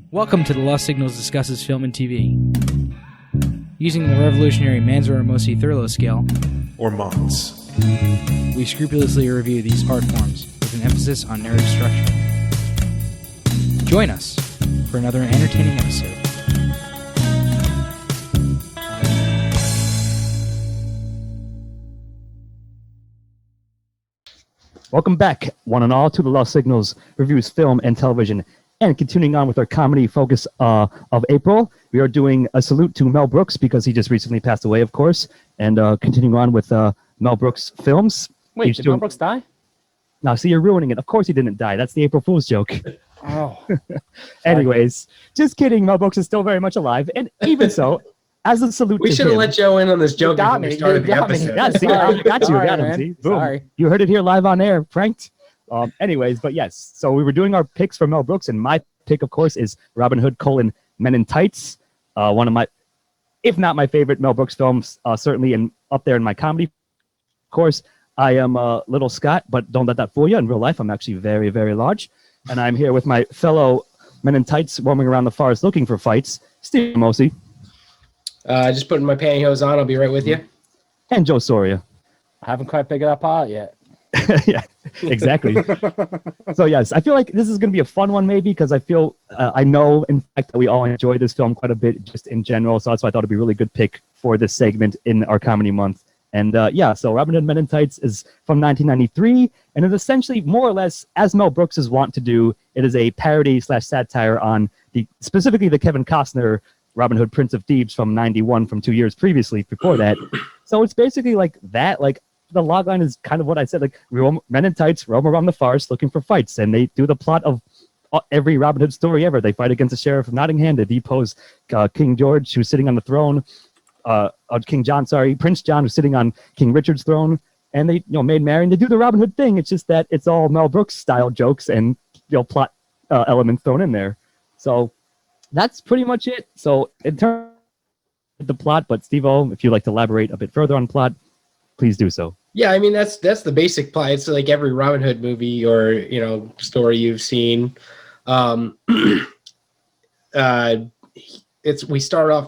Welcome to The Lost Signals discusses film and TV. Using the revolutionary Manzaro-Mosi Thurlow scale, or MONS, we scrupulously review these art forms with an emphasis on narrative structure. Join us for another entertaining episode. Welcome back, one and all, to The Lost Signals reviews film and television. And continuing on with our comedy focus of April, we are doing a salute to Mel Brooks because he just recently passed away, of course. And continuing on with Mel Brooks films. Wait, did Mel Brooks die? No, see, you're ruining it. Of course he didn't die. That's the April Fool's joke. Oh. Anyways, just kidding. Mel Brooks is still very much alive. And even so, as a salute to him... We should have let Joe in on this joke before we started the episode. Yeah, see, I got you. Got him, see? Boom. Sorry. You heard it here live on air, pranked. Anyways, but yes, so we were doing our picks for Mel Brooks, and my pick, of course, is Robin Hood: Men in Tights. One of my, if not my favorite Mel Brooks films, certainly up there in my comedy. Of course, I am little Scott, but don't let that fool you. In real life, I'm actually very, very large, and I'm here with my fellow men in tights roaming around the forest looking for fights, Steve Mosi. Just putting my pantyhose on. I'll be right with you. And Joe Soria. I haven't quite figured that part yet. Yeah, exactly. So yes, I feel like this is going to be a fun one, maybe, because I feel I know, in fact, that we all enjoy this film quite a bit, just in general. So that's why I thought it'd be a really good pick for this segment in our comedy month. And so Robin Hood: Men in Tights is from 1993, and it's essentially more or less, as Mel Brooks is wont to do, it is a parody / satire on specifically the Kevin Costner Robin Hood: Prince of Thieves from '91, from 2 years previously before that. So it's basically like that, like. The logline is kind of what I said, like men in tights roam around the forest looking for fights, and they do the plot of every Robin Hood story ever. They fight against the sheriff of Nottingham to depose King George, who's sitting on the throne, Prince John, who's sitting on King Richard's throne, and they, Maid Marian. They do the Robin Hood thing. It's just that it's all Mel Brooks style jokes and plot elements thrown in there. So that's pretty much it. So in terms of the plot, but Steve-O, if you'd like to elaborate a bit further on plot, please do so. Yeah, I mean that's the basic plot. It's like every Robin Hood movie or story you've seen. We start off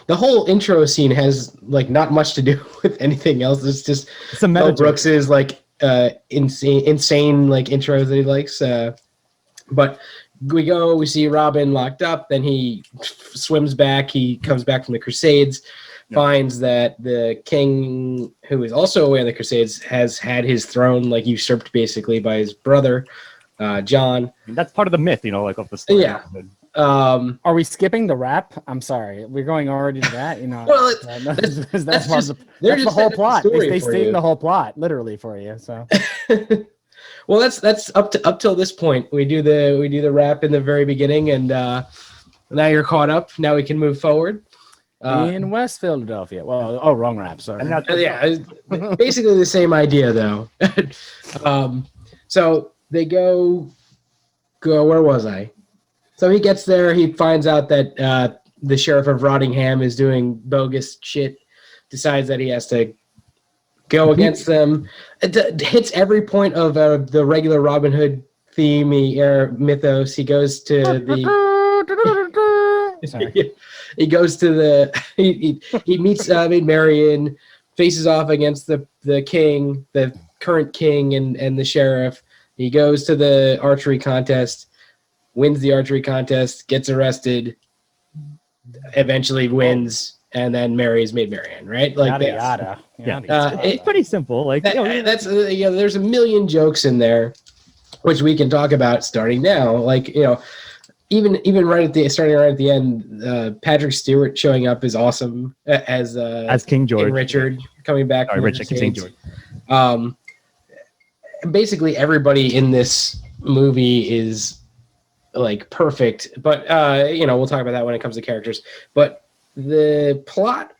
the whole intro scene has like not much to do with anything else. It's just Mel Brooks's like insane like intro that he likes. But we see Robin locked up. Then he swims back. He comes back from the Crusades. Finds that the king, who is also away in the Crusades, has had his throne like usurped basically by his brother, John. That's part of the myth, like of the story. Yeah. Are we skipping the rap? I'm sorry, we're going already to that. Well, that's the whole plot. They state the whole plot literally for you. So. Well, that's up till this point. We do the rap in the very beginning, and now you're caught up. Now we can move forward. In West Philadelphia. Well, wrong rap. Sorry. Basically the same idea though. So they go. Where was I? So he gets there. He finds out that the sheriff of Rottingham is doing bogus shit. Decides that he has to go against them. It hits every point of the regular Robin Hood theme mythos. He goes to the. Sorry. He goes to he meets Maid Marian, faces off against the king, the current king, and the sheriff. He goes to the archery contest, wins the archery contest, gets arrested, eventually wins, and then marries Maid Marian. Right? Like yada. It's pretty simple. Like there's a million jokes in there, which we can talk about starting now. Like Even right at the end, Patrick Stewart showing up is awesome as King George, King Richard coming back. King George. Basically, everybody in this movie is like perfect. But we'll talk about that when it comes to characters. But the plot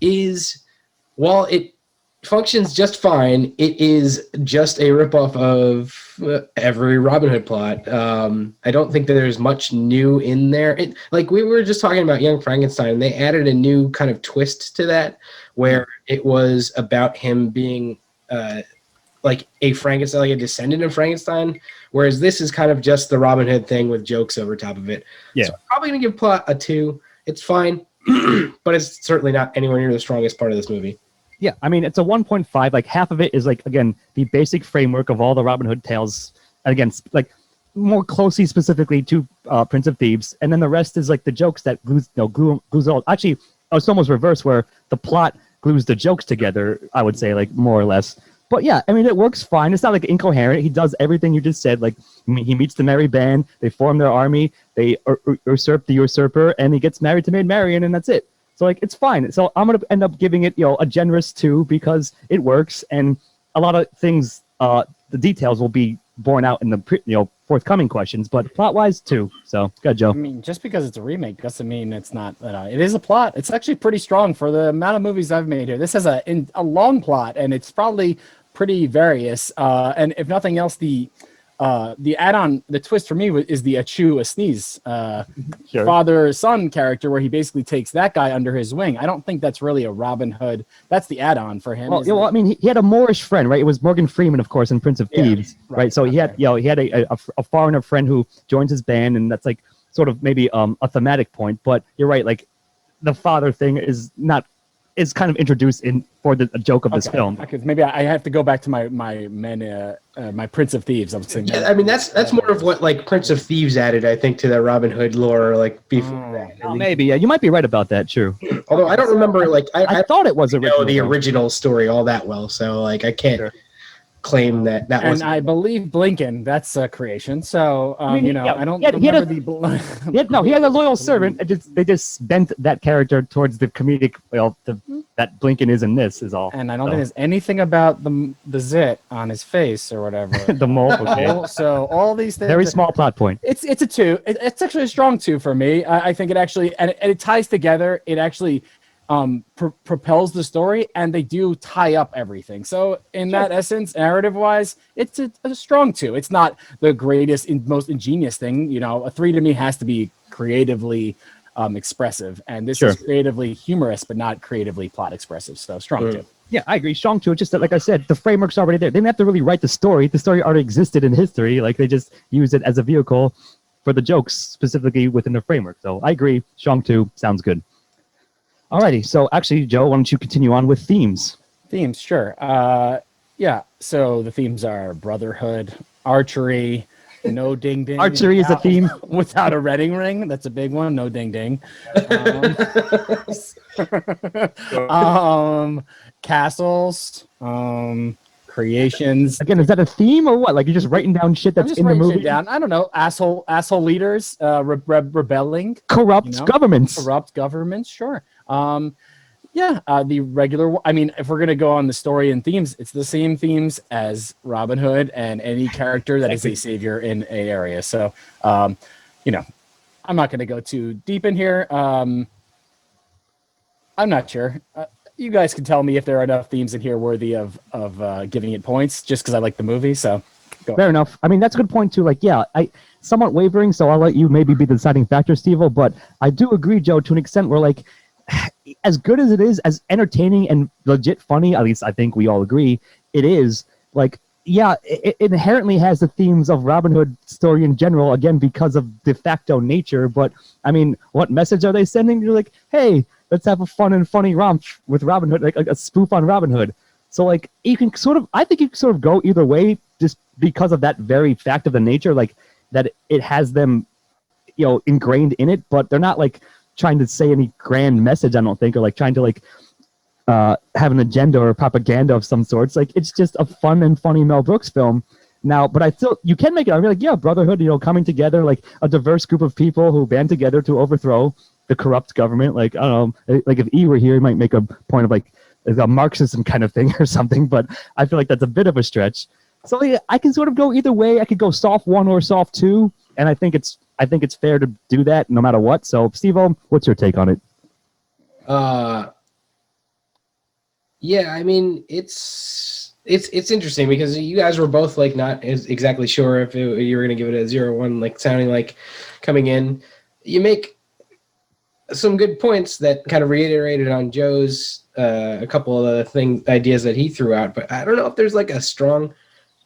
is, while it functions just fine. It is just a ripoff of every Robin Hood plot. I don't think that there's much new in there. Like we were just talking about Young Frankenstein, they added a new kind of twist to that, where it was about him being like a Frankenstein, like a descendant of Frankenstein, whereas this is kind of just the Robin Hood thing with jokes over top of it. Yeah. So I'm probably gonna give plot a 2. It's fine, but it's certainly not anywhere near the strongest part of this movie. Yeah, I mean, it's a 1.5. Like, half of it is, like, again, the basic framework of all the Robin Hood tales. And again, like, more closely specifically to Prince of Thieves. And then the rest is, like, the jokes that glues all. Actually, it's almost reverse, where the plot glues the jokes together, I would say, like, more or less. But yeah, I mean, it works fine. It's not, like, incoherent. He does everything you just said. Like, he meets the merry band. They form their army. They usurp the usurper. And he gets married to Maid Marian, and that's it. So, like, it's fine. So I'm going to end up giving it, a generous 2 because it works. And a lot of things, the details will be borne out in the, forthcoming questions. But plot-wise, 2. So, good, Joe. I mean, just because it's a remake doesn't mean it's not. It is a plot. It's actually pretty strong for the amount of movies I've made here. This has a long plot, and it's probably pretty various. And if nothing else, the add-on, the twist for me is the achoo, a sneeze Sure. father-son character, where he basically takes that guy under his wing. I don't think that's really a Robin Hood. That's the add-on for him. Well, I mean, he had a Moorish friend, right? It was Morgan Freeman, of course, in Prince of Thieves, right? So he had, he had a foreigner friend who joins his band, and that's like sort of maybe a thematic point. But you're right, like the father thing is kind of introduced in for the joke of this film. Because maybe I have to go back to my Prince of Thieves. I was saying. Yeah, I mean that's more of what like Prince of Thieves added, I think, to the Robin Hood lore, like before that. Oh, maybe, yeah, you might be right about that. True. Although I don't remember, like I thought it was original. The original story all that well, so like I can't claim that was. And I believe Blinken, that's a creation. So I don't he had remember he had a loyal servant. They just bent that character towards the comedic. That Blinken is in this is all. And I don't think there's anything about the zit on his face or whatever. The mole. Okay. So all these things. Very small plot point. It's a 2. It's actually a strong 2 for me. I think it actually and it ties together. It actually propels the story, and they do tie up everything. So in that essence, narrative wise, it's a strong 2. It's not the greatest most ingenious thing. A 3 to me has to be creatively expressive, and this is creatively humorous but not creatively plot expressive. So strong 2. Yeah, I agree. Strong 2. It's just that, like I said, the framework's already there. They didn't have to really write the story. The story already existed in history. Like, they just used it as a vehicle for the jokes specifically within the framework. So I agree. Strong 2 sounds good. Alrighty, so actually, Joe, why don't you continue on with themes? Themes, sure. Yeah, so the themes are brotherhood, archery, no ding ding. Archery is a theme. Without a wedding ring, that's a big one. No ding ding. Castles, creations. Again, is that a theme or what? Like, you're just writing down shit that's in the movie? Down. I don't know. Asshole leaders, rebelling. Corrupt governments. Corrupt governments, sure. The regular. I mean, if we're gonna go on the story and themes, it's the same themes as Robin Hood and any character that is a savior in a area. So, I'm not gonna go too deep in here. I'm not sure. You guys can tell me if there are enough themes in here worthy of giving it points, just because I like the movie. So, fair enough. I mean, that's a good point too. Like, yeah, I somewhat wavering, so I'll let you maybe be the deciding factor, Steve-O. But I do agree, Joe, to an extent where, like, as good as it is, as entertaining and legit funny, at least I think we all agree it is, like, yeah, it inherently has the themes of Robin Hood story in general, again, because of de facto nature. But, I mean, what message are they sending? You're like, hey, let's have a fun and funny romp with Robin Hood, like a spoof on Robin Hood. So, like, I think you can sort of go either way just because of that very fact of the nature, like, that it has them, ingrained in it, but they're not, like, trying to say any grand message, I don't think, or like trying to like have an agenda or propaganda of some sorts. Like, it's just a fun and funny Mel Brooks film. Now, but you can make it. I'm like, yeah, brotherhood, coming together, like a diverse group of people who band together to overthrow the corrupt government. Like, I don't know, like if E were here, he might make a point of like a Marxism kind of thing or something, but I feel like that's a bit of a stretch. So yeah, I can sort of go either way. I could go soft 1 or soft 2, and I think it's fair to do that no matter what. So, Steve-O, what's your take on it? Yeah, I mean, it's interesting because you guys were both like not as exactly sure if you were going to give it a 0-1, like sounding like coming in. You make some good points that kind of reiterated on Joe's a couple of the ideas that he threw out, but I don't know if there's like a strong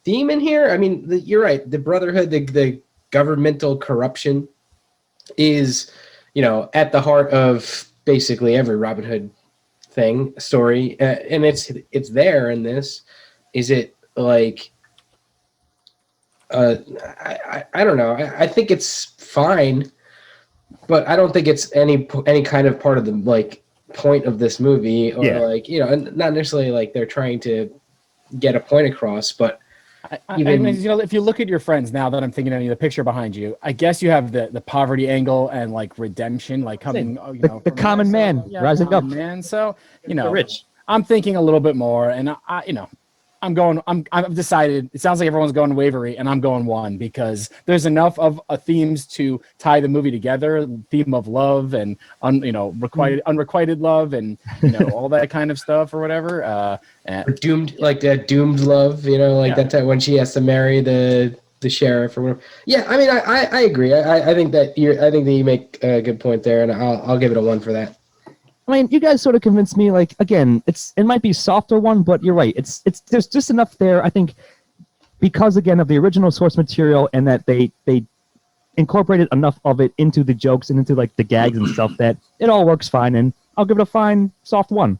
theme in here. I mean, you're right. The brotherhood, the governmental corruption is, at the heart of basically every Robin Hood story, and it's there in this. Is it like I don't know. I think it's fine, but I don't think it's any kind of part of the like point of this movie, or not necessarily like they're trying to get a point across, but I mean, if you look at your friends now that I'm thinking of the picture behind you, I guess you have the poverty angle and like redemption, like coming, the common man rising up, man. So the rich. I'm thinking a little bit more, and I've decided. It sounds like everyone's going wavery, and I'm going 1 because there's enough of themes to tie the movie together. Theme of love and unrequited love, and all that kind of stuff or whatever. Or doomed, like that doomed love, that time when she has to marry the sheriff or whatever. Yeah, I mean, I agree. I think that you make a good point there, and I'll give it a 1 for that. I mean, you guys sort of convinced me. Like, again, it might be softer one, but you're right. It's there's just enough there. I think because again of the original source material, and that they incorporated enough of it into the jokes and into like the gags and stuff that it all works fine. And I'll give it a fine soft 1.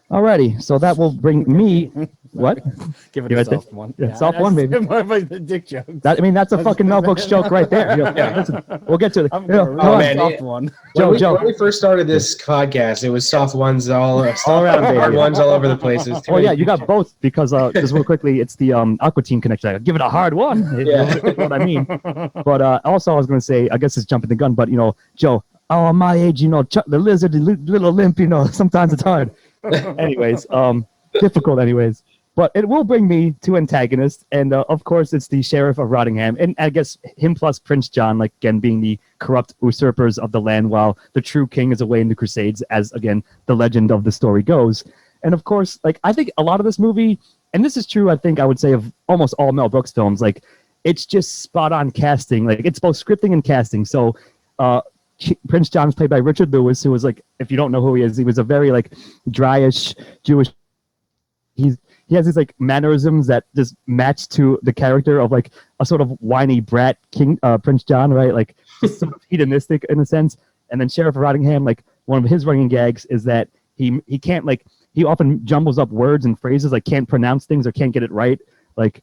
Alrighty, so that will bring me what? Give it a soft 1. Yeah, soft 1, maybe. More like the dick joke. That's a fucking Mel Brooks joke right there. Listen, we'll get to it. Soft 1. When we first started this podcast, it was soft ones all around, hard ones all over the places. Oh yeah, you got both because just real quickly, it's the Aqua Teen connection. Give it a hard 1. Yeah, what I mean. But also, I was going to say, I guess it's jumping the gun, but Joe, my age, Chuck the Lizard, the little limp, sometimes it's hard. Anyways, difficult anyways. But it will bring me to antagonists, and of course it's the Sheriff of Rottingham, and I guess him plus Prince John, like again being the corrupt usurpers of the land, while the true king is away in the Crusades, as again the legend of the story goes. And of course, like I think a lot of this movie, and this is true, I think I would say of almost all Mel Brooks films, like it's just spot on casting. Like it's both scripting and casting. So Prince John is played by Richard Lewis, who was like, if you don't know who he is, he was a very like dryish Jewish. He has these like mannerisms that just match to the character of like a sort of whiny brat King Prince John, right? Like just sort of hedonistic in a sense. And then Sheriff of Rottingham, like one of his running gags is that he can't like, he often jumbles up words and phrases, like can't pronounce things or can't get it right. Like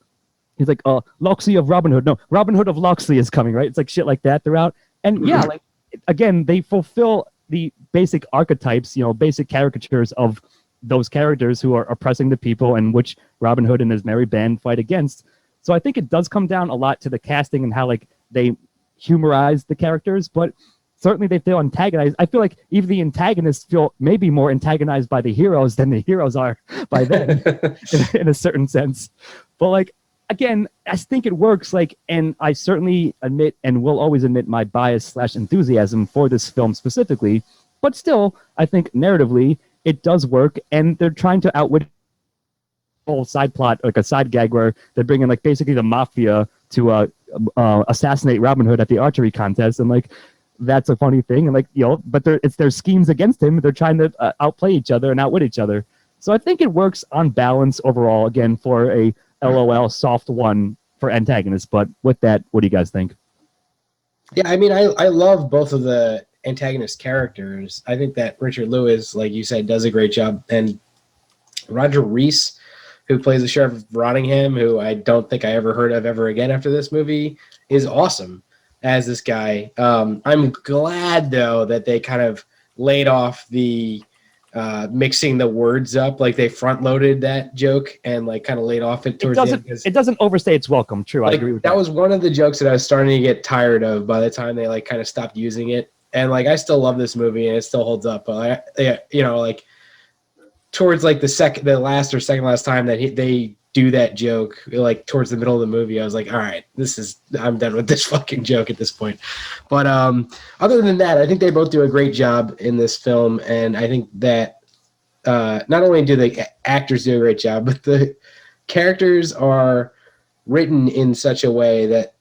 he's like, Loxley of Robin Hood. No, Robin Hood of Loxley is coming, right? It's like shit like that throughout. And yeah, like again, they fulfill the basic archetypes, basic caricatures of those characters who are oppressing the people and which Robin Hood and his merry band fight against. So I think it does come down a lot to the casting and how like they humorize the characters, but certainly they feel antagonized. I feel like even the antagonists feel maybe more antagonized by the heroes than the heroes are by them in a certain sense. But like, again, I think it works, like, and I certainly admit and will always admit my bias / enthusiasm for this film specifically, but still, I think narratively, it does work, and they're trying to outwit whole side plot, like a side gag where they're bringing like basically the mafia to assassinate Robin Hood at the archery contest, and like that's a funny thing, and like but it's their schemes against him. They're trying to outplay each other and outwit each other. So I think it works on balance overall. Again, for a LOL soft 1 for antagonists. But with that, what do you guys think? Yeah, I mean, I love both of the antagonist characters. I think that Richard Lewis, like you said, does a great job, and Roger Rees, who plays the Sheriff of Rottingham, who I don't think I ever heard of ever again after this movie, is awesome as this guy. I'm glad though that they kind of laid off the mixing the words up, like they front loaded that joke and like kind of laid off it towards the end. It doesn't overstay its welcome. True, like, I agree with that. That was one of the jokes that I was starting to get tired of by the time they like kind of stopped using it. And like I still love this movie and it still holds up. But like towards like the last or second last time that they do that joke, like towards the middle of the movie, I was like, all right, I'm done with this fucking joke at this point. But other than that, I think they both do a great job in this film, and I think that not only do the actors do a great job, but the characters are written in such a way that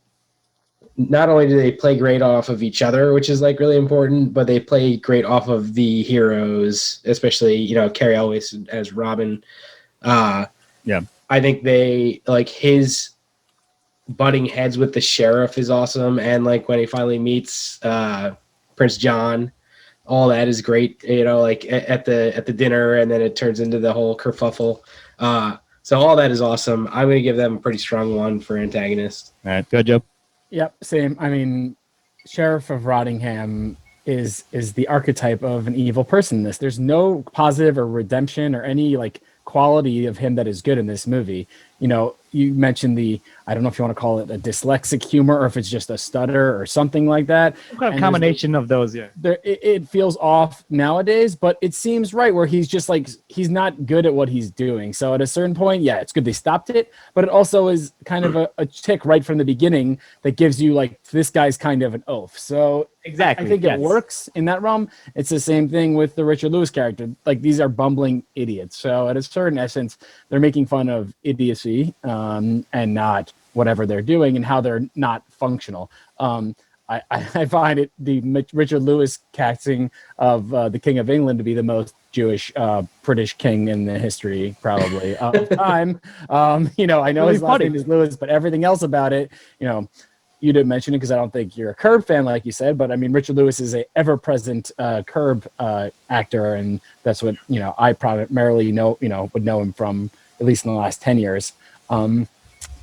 not only do they play great off of each other, which is like really important, but they play great off of the heroes, especially, you know, Carrie Elwes as Robin. I think they like his butting heads with the sheriff is awesome. And like when he finally meets Prince John, all that is great, you know, like at the dinner, and then it turns into the whole kerfuffle. So all that is awesome. I'm going to give them a pretty strong 1 for antagonist. All right, good, Joe. Yep, same. I mean, Sheriff of Rottingham is the archetype of an evil person in this. There's no positive or redemption or any like quality of him that is good in this movie. You know, you mentioned I don't know if you want to call it a dyslexic humor or if it's just a stutter or something like that. Some kind of combination of those, yeah. It feels off nowadays, but it seems right where he's just like, he's not good at what he's doing. So at a certain point, yeah, it's good they stopped it, but it also is kind of a tick right from the beginning that gives you like, this guy's kind of an oaf. So exactly, I think it works in that realm. It's the same thing with the Richard Lewis character. Like these are bumbling idiots. So at a certain essence, they're making fun of idiocy and not whatever they're doing and how they're not functional. I find the Richard Lewis casting of the King of England to be the most Jewish British king in the history probably of time. You know, I know his last name is Lewis, but everything else about it, you know, you didn't mention it because I don't think you're a Curb fan, like you said, but I mean, Richard Lewis is a ever-present Curb actor, and that's what, you know, I primarily would know him from, at least in the last 10 years.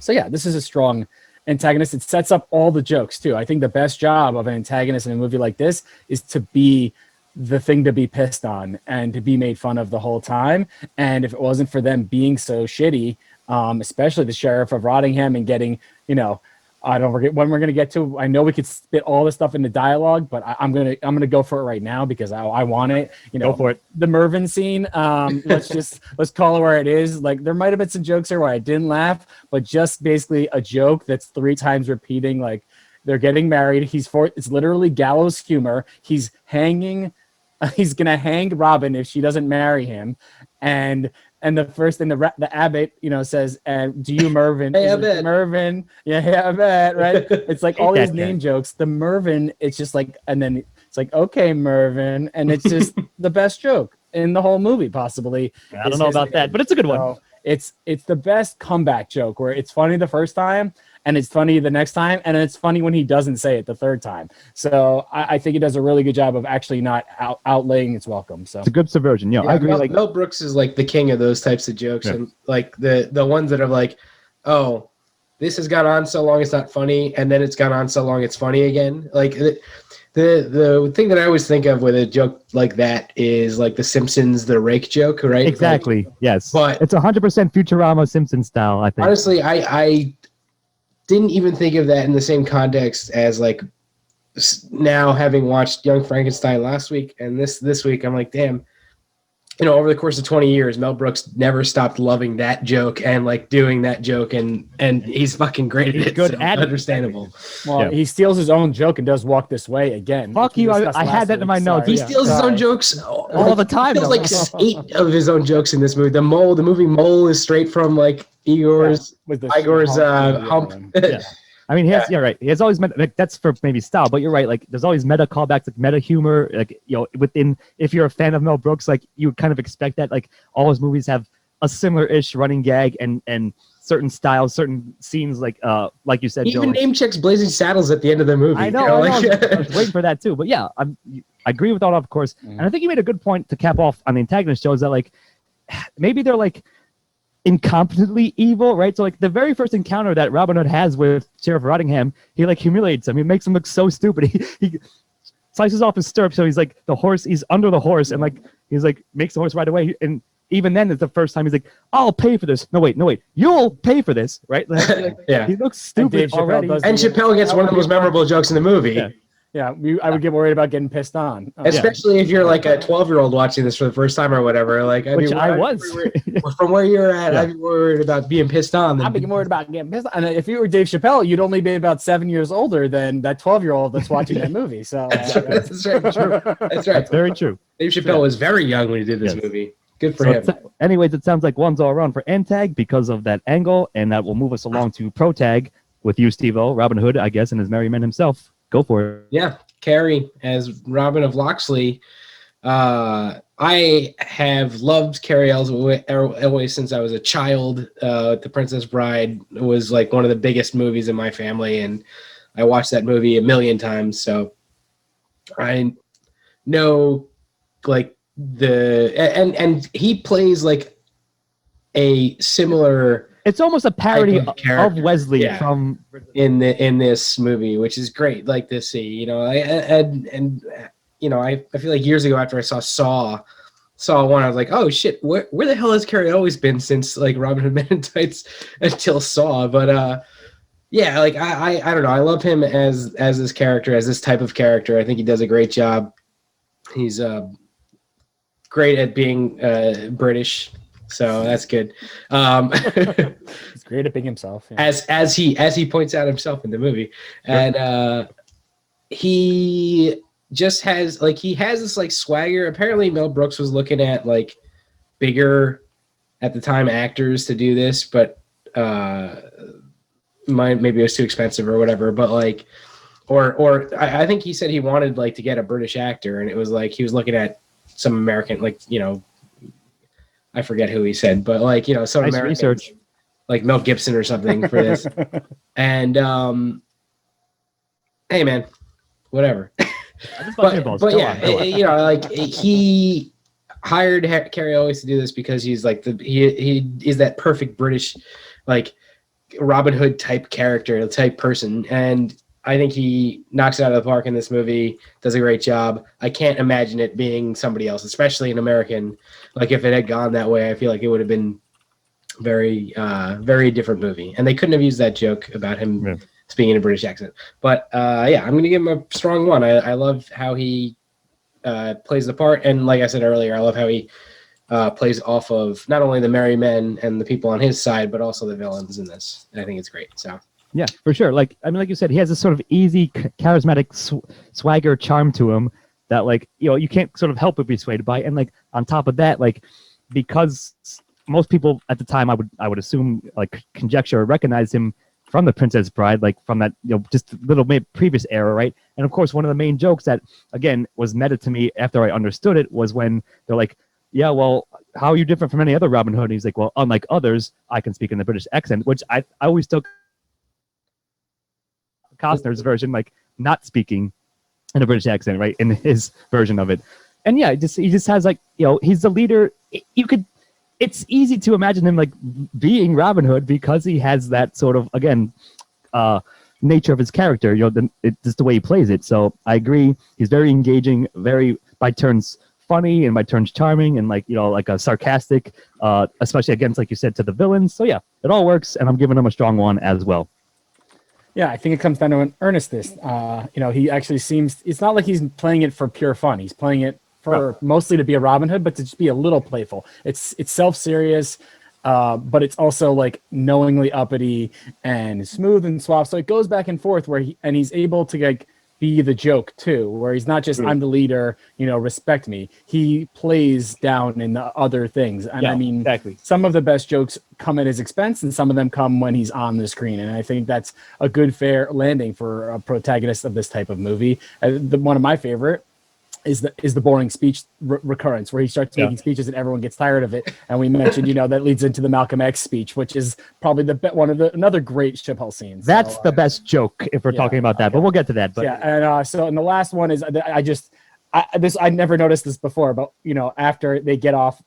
So yeah, this is a strong antagonist. It sets up all the jokes too. I think the best job of an antagonist in a movie like this is to be the thing to be pissed on and to be made fun of the whole time. And if it wasn't for them being so shitty, especially the Sheriff of Rottingham and getting, you know, I don't forget when we're going to get to, I know we could spit all this stuff into dialogue, but I'm going to go for it right now because I want it, you know, go for it. The Mervyn scene. Let's call it where it is. Like there might've been some jokes here where I didn't laugh, but just basically a joke that's 3 times repeating, like they're getting married. It's literally gallows humor. He's going to hang Robin if she doesn't marry him. And the first thing the abbot, you know, says, "And do you Mervyn?" Hey, I bet. Mervyn, yeah, I bet, right? It's like all these name jokes. The Mervyn, it's just like, and then it's like, okay, Mervyn, and it's just the best joke in the whole movie, possibly. I don't know about that, but it's a good one. It's the best comeback joke where it's funny the first time and it's funny the next time, and it's funny when he doesn't say it the third time. So I think it does a really good job of actually not outlaying its welcome. So it's a good subversion. Yeah, I agree. Like Mel Brooks is like the king of those types of jokes, and like the ones that are like, oh, this has gone on so long it's not funny, and then it's gone on so long it's funny again. Like the thing that I always think of with a joke like that is like the Simpsons, the rake joke, right? Exactly. Like, yes. But it's 100% Futurama Simpsons style, I think. Honestly, I didn't even think of that in the same context as like now having watched Young Frankenstein last week and this week. I'm like, damn. You know, over the course of 20 years, Mel Brooks never stopped loving that joke and like doing that joke, and he's fucking great at it. Good so at it. understandable. Well, he steals his own joke and does Walk This Way again. Fuck you! I had that in my notes. He steals his own jokes all the time. He steals like 8 of his own jokes in this movie. The movie Mole is straight from like Igor's hump. Yeah. I mean, you're right. He has always like that's for maybe style, but you're right. Like, there's always meta callbacks, like meta humor. Like, you know, if you're a fan of Mel Brooks, like you would kind of expect that. Like, all his movies have a similar-ish running gag and certain styles, certain scenes. Like you said, he Joe, even name checks Blazing Saddles at the end of the movie. I know. I was waiting for that too. But yeah, I agree with all that, of course. And I think you made a good point to cap off on the antagonist shows that like maybe they're like incompetently evil, right? So like the very first encounter that Robin Hood has with Sheriff Rottingham, he like humiliates him. He makes him look so stupid. He slices off his stirrup, so he's like he's under the horse, and like he's like makes the horse ride away. And even then, it's the first time he's like, "I'll pay for this." No, wait, you'll pay for this, right? Like, yeah, he looks stupid already. And Chappelle gets one of the most memorable jokes in the movie. Yeah, I would get worried about getting pissed on. Especially if you're like a 12-year-old watching this for the first time or whatever. Like, I was. From where you're at, I'd be worried about being pissed on. I'd be worried about getting pissed on. And if you were Dave Chappelle, you'd only be about 7 years older than that 12-year-old that's watching that movie. So that's very true. That's right. That's very true. Dave Chappelle was very young when he did this movie. Good for him. Anyways, it sounds like one's all around for Antag because of that angle, and that will move us along to Protag with you, Steve-O, Robin Hood, I guess, and his merry men himself. Go for it. Yeah, Carrie as Robin of Locksley. I have loved Carrie Elway since I was a child. The Princess Bride was like one of the biggest movies in my family, and I watched that movie a million times. So I know like and he plays like a similar. It's almost a parody of Wesley from in this movie, which is great. Like to see, you know, and you know, I feel like years ago after I saw Saw 1, I was like, oh shit, where the hell has Carrie always been since like Robin Hood Men in Tights until Saw? But yeah, like I don't know, I love him as this character, as this type of character. I think he does a great job. He's great at being British, so that's good. He's great at being himself, yeah. as he points out himself in the movie, and he just has this like swagger. Apparently Mel Brooks was looking at like bigger at the time actors to do this, but maybe it was too expensive or whatever. But like, or I think he said he wanted like to get a British actor, and it was like he was looking at some American, like, you know, I forget who he said, but like, you know, some American research, like Mel Gibson or something for this. And hey man, whatever. but yeah, you know, like he hired Carrie Elway to do this because he's like he is that perfect British, like Robin Hood type character, type person, and I think he knocks it out of the park in this movie. Does a great job. I can't imagine it being somebody else, especially an American. Like if it had gone that way, I feel like it would have been very different movie, and they couldn't have used that joke about him speaking in a British accent. But yeah, I'm going to give him a strong 1. I love how he plays the part. And like I said earlier, I love how he plays off of not only the merry men and the people on his side, but also the villains in this. And I think it's great. So yeah, for sure. Like, I mean, like you said, he has this sort of easy, charismatic swagger charm to him that, like, you know, you can't sort of help but be swayed by. And like on top of that, like, because most people at the time, I would assume, like, conjecture or recognize him from The Princess Bride, like from that, you know, just little previous era, right? And of course, one of the main jokes that, again, was meta to me after I understood it was when they're like, yeah, well, how are you different from any other Robin Hood? And he's like, well, unlike others, I can speak in the British accent, which I always took Costner's version, like not speaking in a British accent, right? In his version of it. And yeah, he just has, like, you know, he's the leader. It's easy to imagine him like being Robin Hood because he has that sort of, again, nature of his character, you know, just the way he plays it. So I agree. He's very engaging, very by turns funny and by turns charming, and like, you know, like a sarcastic, especially against, like you said, to the villains. So yeah, it all works, and I'm giving him a strong 1 as well. Yeah, I think it comes down to an earnestness. You know, he actually seems, it's not like he's playing it for pure fun. He's playing it for mostly to be a Robin Hood, but to just be a little playful. It's self-serious, but it's also like knowingly uppity and smooth and suave. So it goes back and forth where he's able to like be the joke too, where he's not just I'm the leader, you know, respect me. He plays down in the other things. And I mean, exactly. Some of the best jokes come at his expense, and some of them come when he's on the screen. And I think that's a good, fair landing for a protagonist of this type of movie. One of my favorite is the boring speech recurrence, where he starts making speeches and everyone gets tired of it. And we mentioned, you know, that leads into the Malcolm X speech, which is probably another great Chappelle scene. That's the best joke if we're talking about that, but we'll get to that. But yeah, and so and the last one is I never noticed this before, but you know, after they get off,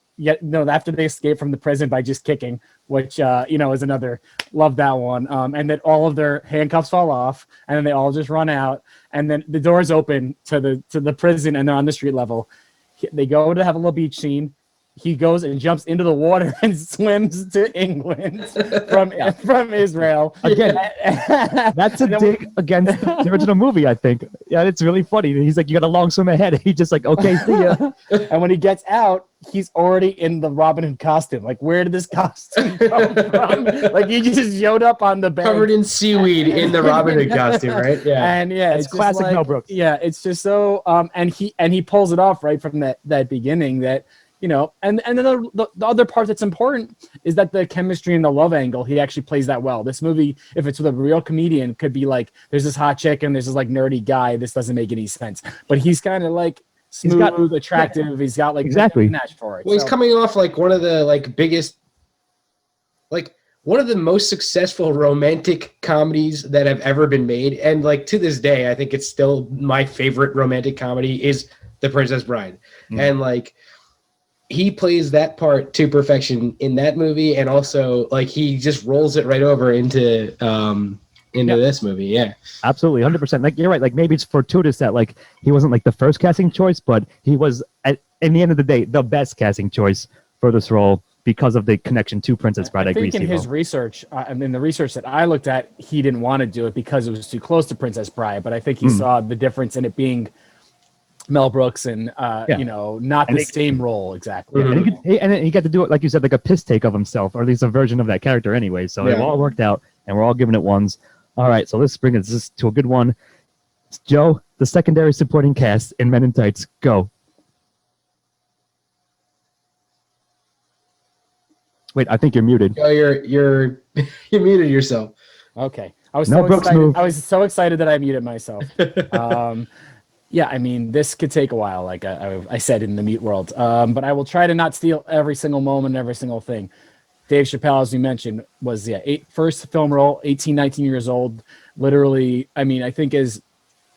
after they escape from the prison by just kicking, which you know, is another, love that one. And then all of their handcuffs fall off, and then they all just run out, and then the doors open to the prison, and they're on the street level. They go to have a little beach scene. He goes and jumps into the water and swims to England from Israel. Again, that's a dig against the original movie, I think. Yeah, it's really funny. He's like, you got a long swim ahead. He's just like, okay, see ya. And when he gets out, he's already in the Robin Hood costume. Like, where did this costume come from? Like, he just showed up on the bed. Covered in seaweed in the Robin Hood costume, right? Yeah. And yeah, it's classic Mel Brooks. Yeah, it's just so, and he pulls it off right from that beginning that, you know, and then the other part that's important is that the chemistry and the love angle, he actually plays that well. This movie, if it's with a real comedian, could be like, there's this hot chick and there's this like nerdy guy. This doesn't make any sense. But he's kind of like smooth, attractive. He's got like exactly match for it. Well, he's coming off like one of the like biggest, like one of the most successful romantic comedies that have ever been made. And like to this day, I think it's still my favorite romantic comedy is The Princess Bride. And like, he plays that part to perfection in that movie, and also like he just rolls it right over into this movie. Yeah, absolutely, 100%. Like you're right. Like maybe it's fortuitous that like he wasn't like the first casting choice, but he was in the end of the day the best casting choice for this role because of the connection to Princess Bride. I think in his research, I mean the research that I looked at, he didn't want to do it because it was too close to Princess Bride, but I think he saw the difference in it being Mel Brooks and you know, not the same role exactly. Yeah, and he got to do it, like you said, like a piss take of himself, or at least a version of that character anyway. So it all worked out, and we're all giving it ones. All right, so let's bring this to a good one. Joe, the secondary supporting cast in Men in Tights, go. Wait, I think you're muted. Oh, you're you muted yourself. Okay, I was No so Brooks excited. move. I was so excited that I muted myself. Yeah, I mean, this could take a while, like I said in the mute world. But I will try to not steal every single moment, every single thing. Dave Chappelle, as we mentioned, was first film role, 18, 19 years old. Literally, I mean, I think is,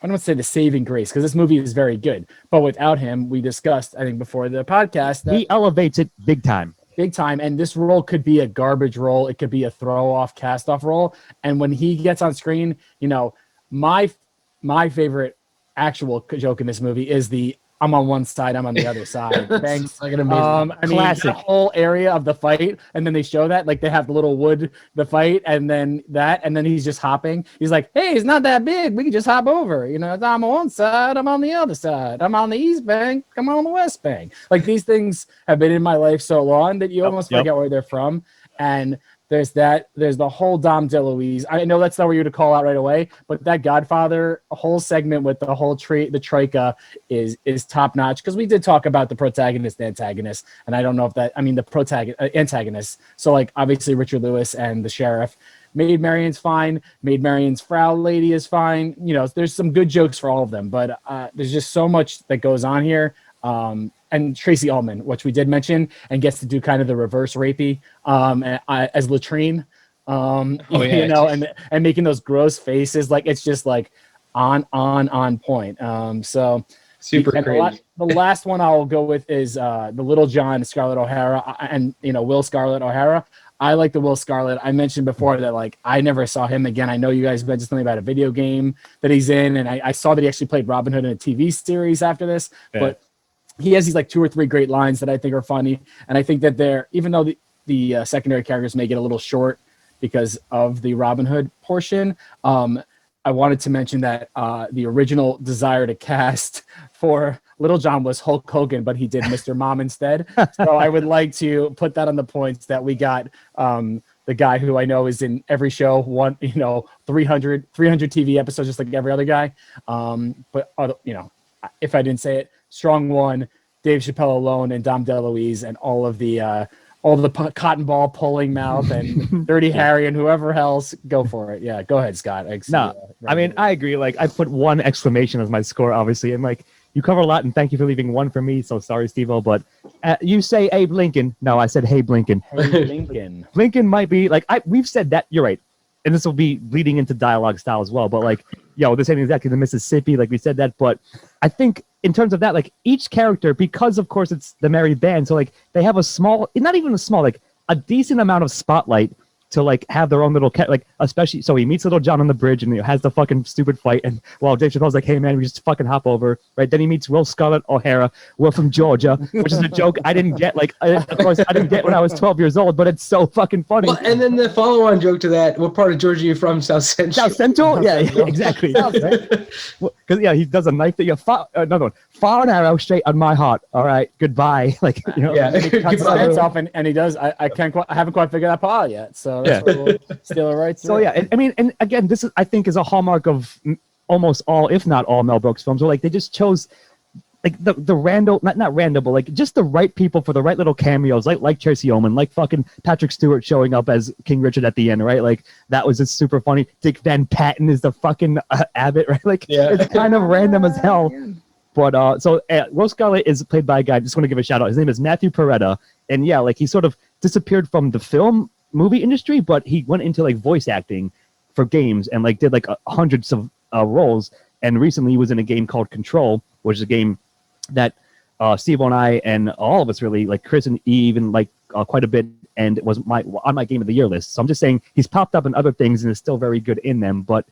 I don't want to say the saving grace, because this movie is very good. But without him, we discussed, I think before the podcast, that he elevates it big time. Big time. And this role could be a garbage role. It could be a throw-off, cast-off role. And when he gets on screen, you know, my favorite actual joke in this movie is the I'm on one side, I'm on the other side. Thanks. Like an amazing I mean, the whole area of the fight, and then they show that, like they have the little wood, the fight, and then he's just hopping. He's like, hey, it's not that big. We can just hop over. You know, I'm on one side, I'm on the other side. I'm on the east bank, I'm on the west bank. Like these things have been in my life so long that you almost forget where they're from. And there's the whole Dom DeLuise. I know that's not where you to call out right away, but that Godfather whole segment with the whole the troika is top notch, because we did talk about the protagonist and antagonist, and I don't know if that, I mean the antagonist. So like obviously Richard Lewis and the sheriff. Maid Marian's fine. Maid Marian's Frau lady is fine. You know, there's some good jokes for all of them, but there's just so much that goes on here. And Tracy Ullman, which we did mention, and gets to do kind of the reverse rapey as Latrine, you know, and making those gross faces, like it's just like on point. So super crazy. The last one I'll go with is the Little John Scarlett O'Hara, and you know Will Scarlett O'Hara. I like the Will Scarlett. I mentioned before that like I never saw him again. I know you guys mentioned something about a video game that he's in, and I saw that he actually played Robin Hood in a TV series after this, but he has these like 2 or 3 great lines that I think are funny. And I think that they're, even though the secondary characters may get a little short because of the Robin Hood portion, I wanted to mention that the original desire to cast for Little John was Hulk Hogan, but he did Mr. Mom instead. So I would like to put that on the points that we got the guy who I know is in every show, 300 TV episodes, just like every other guy. But you know, if I didn't say it, strong one, Dave Chappelle alone, and Dom DeLuise, and all the cotton ball pulling mouth and Dirty Harry and whoever else, go for it. Yeah, go ahead, Scott. I mean, I agree. Like, I put 1 exclamation as my score, obviously, and like you cover a lot, and thank you for leaving 1 for me. So sorry, Steve-O, but you say Abe Lincoln. No, I said Hey Blinken. Hey Lincoln. Blinken might be like we've said that. You're right, and this will be leading into dialogue style as well. But like, this ain't exactly the Mississippi, like we said that, but I think in terms of that, like each character, because of course it's the married band, so like they have not even a small, like a decent amount of spotlight to like have their own little like, especially so he meets Little John on the bridge and he has the fucking stupid fight, and Dave Chappelle's like, hey man, we just fucking hop over, right? Then he meets Will Scarlett O'Hara. We're from Georgia, which is a joke I didn't get, like of course I didn't get when I was 12 years old, but it's so fucking funny. Well, and then the follow-on joke to that, what part of Georgia are you from? South Central? South Central? Yeah, exactly. Because he does a knife that you another one, fire an arrow straight on my heart. All right, goodbye. Like, he cuts his hands off, and he does. I haven't quite figured that part out yet. So that's we'll steal it right. So I mean, and again, this is, I think, is a hallmark of almost all, if not all, Mel Brooks films. Where like they just chose like the random, not random, but like just the right people for the right little cameos, like Tracy Ullman, like fucking Patrick Stewart showing up as King Richard at the end, right? Like that was just super funny. Dick Van Patten is the fucking Abbott, right? Like it's kind of random as hell. But Rose Scarlett is played by a guy. I just want to give a shout out. His name is Matthew Peretta, and yeah, like he sort of disappeared from the movie industry, but he went into like voice acting for games and like did like hundreds of roles. And recently he was in a game called Control, which is a game that Steve and I and all of us really, like Chris and Eve, and like quite a bit, and it was on my Game of the Year list. So I'm just saying he's popped up in other things and is still very good in them. But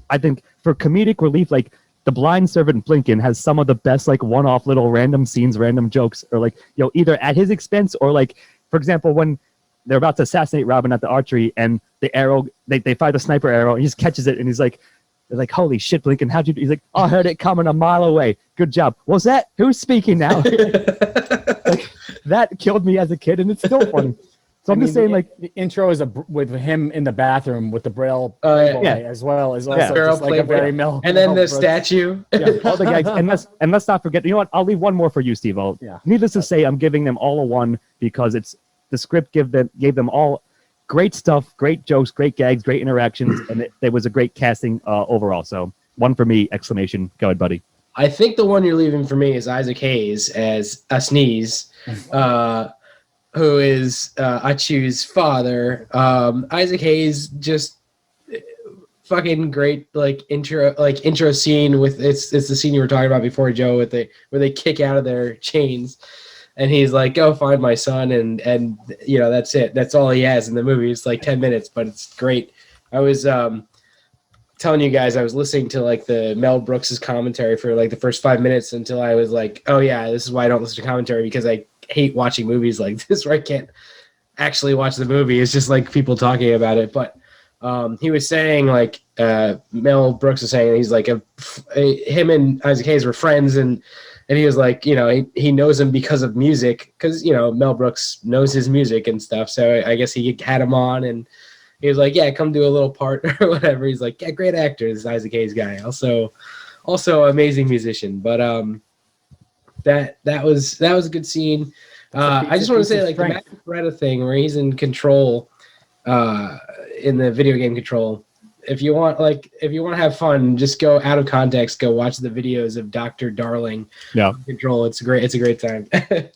I think for comedic relief, like The Blind Servant Blinken has some of the best like one-off little random scenes, random jokes, or like either at his expense or like, for example, when they're about to assassinate Robin at the archery and the arrow, they fire the sniper arrow and he just catches it and he's like, they're like, holy shit, Blinken, how'd you do? He's like, I heard it coming a mile away. Good job. What's that? Who's speaking now? Like, that killed me as a kid, and it's still funny. So I'm just saying, like, the intro is with him in the bathroom with the Braille as well as also just like a very Mel. And then the statue. All the gags. And let's not forget. You know what? I'll leave one more for you, Steve. Needless to say, I'm giving them all a 1 because the script gave them all great stuff, great jokes, great gags, great interactions, and it was a great casting overall. So 1 for me! Exclamation! Go ahead, buddy. I think the one you're leaving for me is Isaac Hayes as a Sneeze, who is Achu's father. Isaac Hayes just fucking great intro scene with it's the scene you were talking about before, Joe, where they kick out of their chains. And he's like, go find my son. And that's it. That's all he has in the movie. It's like 10 minutes, but it's great. I was telling you guys, I was listening to like the Mel Brooks' commentary for like the first 5 minutes until I was like, oh yeah, this is why I don't listen to commentary, because I hate watching movies like this where I can't actually watch the movie. It's just like people talking about it. But he was saying like, Mel Brooks was saying, he's like, him and Isaac Hayes were friends, and he was like, he knows him because of music, because, Mel Brooks knows his music and stuff. So I guess he had him on, and he was like, yeah, come do a little part or whatever. He's like, yeah, great actor, this Isaac Hayes guy. Also amazing musician. But that was a good scene. I just want to say, like, the Matthew Peretta thing where he's in Control, in the video game Control. If you want to have fun, just go out of context. Go watch the videos of Dr. Darling. Yeah, Control. It's a great time.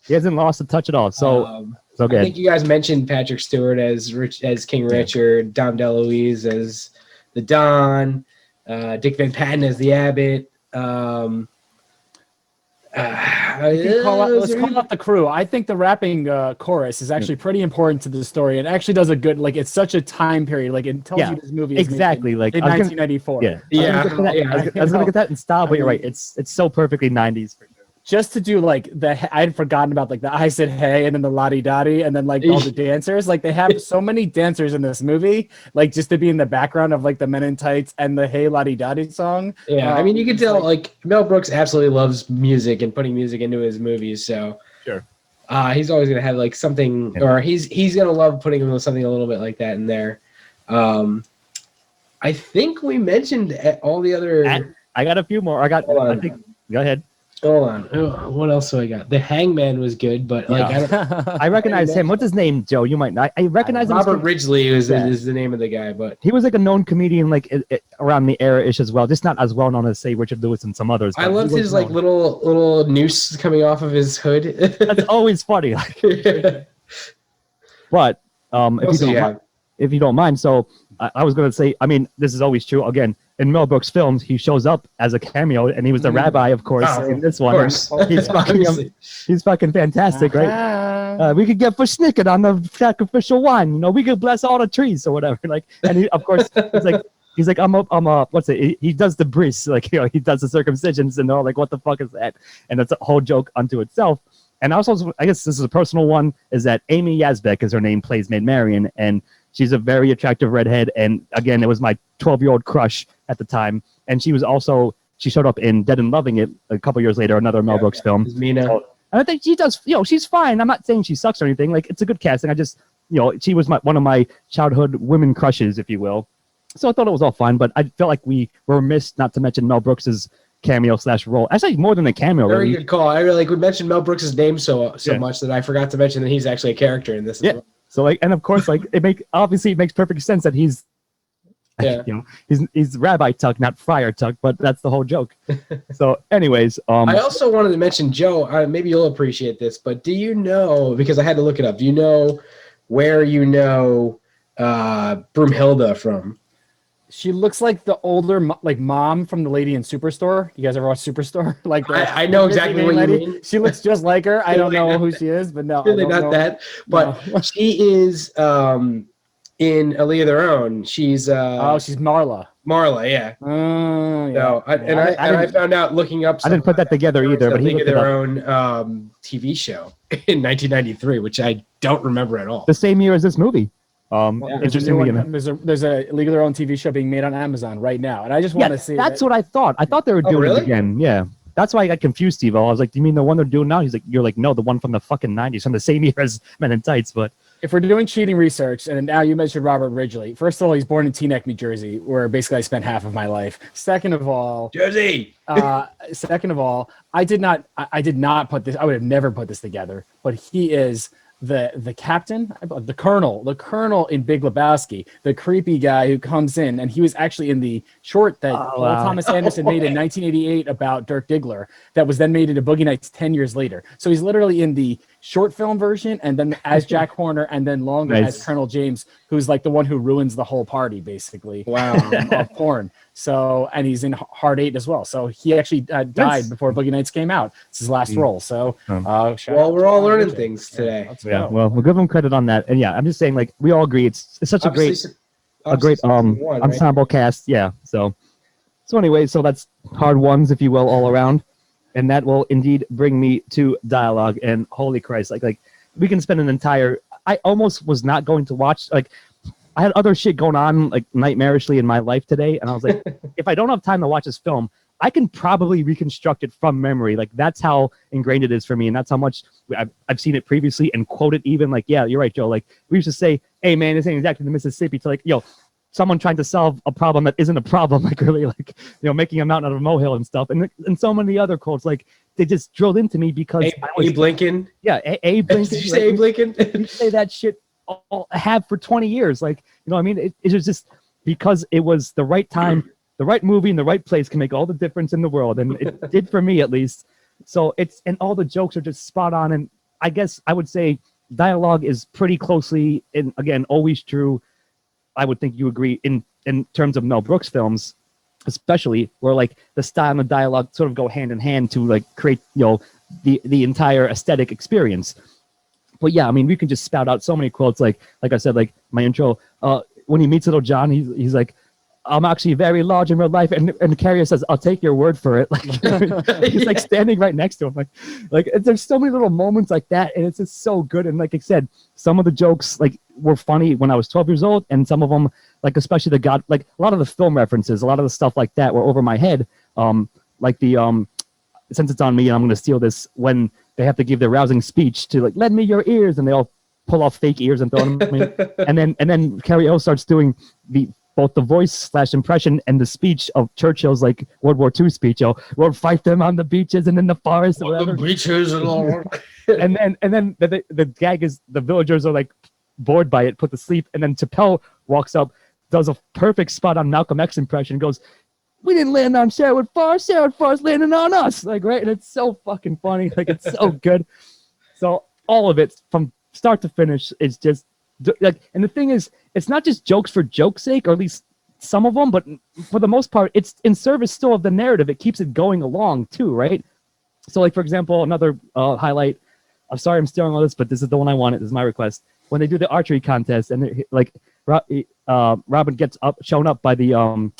He hasn't lost a touch at all. So good. I think you guys mentioned Patrick Stewart as King Richard, Dom DeLuise as the Don, Dick Van Patten as the Abbott. Let's call out the crew. I think the rapping chorus is actually pretty important to the story. It actually does a good, like, it's such a time period. Like, it tells you this movie is exactly like in 1994. I was gonna get that in style, but you're right. It's so perfectly 90s. For sure. Just to do like I had forgotten about like the I said hey and then the lottie dottie and then like all the dancers. Like they have so many dancers in this movie, like just to be in the background of like the Men in Tights and the Hey Lottie Dottie song. Yeah, I mean you can tell like Mel Brooks absolutely loves music and putting music into his movies. So sure, he's always gonna have like something, or he's gonna love putting something a little bit like that in there. I think we mentioned all the other. I got a few more. I think. Go ahead. Hold on. What else do I got? The Hangman was good, but like I recognize him. What's his name, Joe? You might not. I recognize him. Robert Ridgely is the name of the guy, but he was like a known comedian, like around the era-ish as well. Just not as well known as say Richard Lewis and some others. I loved his like little noose coming off of his hood. That's always funny. But if you don't mind, so I was going to say, I mean, this is always true. Again, in Mel Brooks films, he shows up as a cameo, and he was the rabbi, of course, in this one. He's fucking fantastic, right? We could get for snickered on the sacrificial wine. We could bless all the trees or whatever. Like, and he, of course, he's like, I'm a, what's it? He does the bris, like, he does the circumcisions, and they're all like, what the fuck is that? And it's a whole joke unto itself. And also, I guess this is a personal one, is that Amy Yazbek is her name, plays Maid Marian, and she's a very attractive redhead, and again, it was my 12-year-old crush at the time. And she showed up in Dead and Loving It a couple years later, another Mel Brooks film. Mina. And I think she does, she's fine. I'm not saying she sucks or anything. Like, it's a good casting. I just, she was one of my childhood women crushes, if you will. So I thought it was all fine, but I felt like we were remiss not to mention Mel Brooks's cameo / role. Actually, more than a cameo. Very really. good call. I really we mentioned Mel Brooks' name so much that I forgot to mention that he's actually a character in this. As well. So like, and of course, like it makes perfect sense that he's, he's Rabbi Tuck, not Friar Tuck, but that's the whole joke. So, anyways, I also wanted to mention, Joe. Maybe you'll appreciate this, but do you know? Because I had to look it up. Do you know where Broomhilda from? She looks like the older mom from the lady in Superstore. You guys ever watch Superstore? I know exactly what you mean. She looks just like her. I don't know who she is, but no, really not that. But no. She is in A League of Their Own. She's she's Marla. Marla, yeah. Yeah. I found out looking up. I didn't put that together either. But League of Their Own TV show in 1993, which I don't remember at all. The same year as this movie. Interestingly enough, there's a League of Their Own TV show being made on Amazon right now, and I just want to see. That's what I thought. I thought they were doing it again. Yeah, that's why I got confused, Steve. I was like, "Do you mean the one they're doing now?" You're like, "No, the one from the fucking '90s, from the same year as Men in Tights." But if we're doing cheating research, and now you mentioned Robert Ridgely. First of all, he's born in Teaneck, New Jersey, where basically I spent half of my life. Second of all, Jersey. Second of all, I did not put this. I would have never put this together. But he is the captain, the colonel in Big Lebowski, the creepy guy who comes in, and he was actually in the short that Paul Thomas Anderson made in 1988 about Dirk Diggler that was then made into Boogie Nights 10 years later. So he's literally in the short film version, and then as Jack Horner, and then longer as Colonel James, who's like the one who ruins the whole party, basically. Wow. Of porn. So, and he's in Hard 8 as well. So he actually died before Boogie Nights came out. It's his last role. So, we're all learning things today. Yeah, well, we'll give him credit on that. And yeah, I'm just saying, like, we all agree it's such a great ensemble cast. Yeah. So anyway, so that's hard ones, if you will, all around. And that will indeed bring me to dialogue. And holy Christ, like we can spend an entire. I almost was not going to watch. Like, I had other shit going on, like nightmarishly in my life today, and I was like, if I don't have time to watch this film, I can probably reconstruct it from memory. Like, that's how ingrained it is for me, and that's how much I've seen it previously and quoted even. Like, yeah, you're right, Joe. Like, we used to say, "Hey, man, this ain't exactly the Mississippi." To like, someone trying to solve a problem that isn't a problem, like really, like, making a mountain out of a molehill and stuff, and so many other quotes, like they just drilled into me because Abe Lincoln. Yeah, Abe Lincoln. Did you say Abe Lincoln? You say that shit. Have for 20 years, like, I mean, it was just because it was the right time, the right movie in the right place can make all the difference in the world, and it did for me at least. So and all the jokes are just spot on, and I guess I would say dialogue is pretty closely, and again, always true. I would think you agree in terms of Mel Brooks films, especially where like the style and the dialogue sort of go hand in hand to like create the entire aesthetic experience. But yeah, I mean, we can just spout out so many quotes. Like I said, like my intro, when he meets Little John, he's like, "I'm actually very large in real life," and Carrier says, "I'll take your word for it." Like he's like standing right next to him. Like there's so many little moments like that, and it's just so good. And like I said, some of the jokes like were funny when I was 12 years old, and some of them, like especially like a lot of the film references, a lot of the stuff like that were over my head. Like the "Since it's on me, I'm going to steal this," when they have to give their rousing speech to like, "Lend me your ears," and they all pull off fake ears and throw them at me. and then Carrie O starts doing both the voice / impression and the speech of Churchill's like World War II speech. We'll fight them on the beaches and in the forest or whatever. The beaches and all. and then the gag is the villagers are like bored by it, put to sleep, and then Chappelle walks up, does a perfect spot on Malcolm X impression, goes, "We didn't land on Sherwood Forest landing on us." Like, right? And it's so fucking funny. Like, it's so good. So all of it from start to finish is just like, and the thing is, it's not just jokes for joke's sake, or at least some of them, but for the most part, it's in service still of the narrative. It keeps it going along too, right? So like, for example, another highlight, I'm sorry I'm stealing all this, but this is the one I wanted. This is my request. When they do the archery contest and like Robin gets shown up by the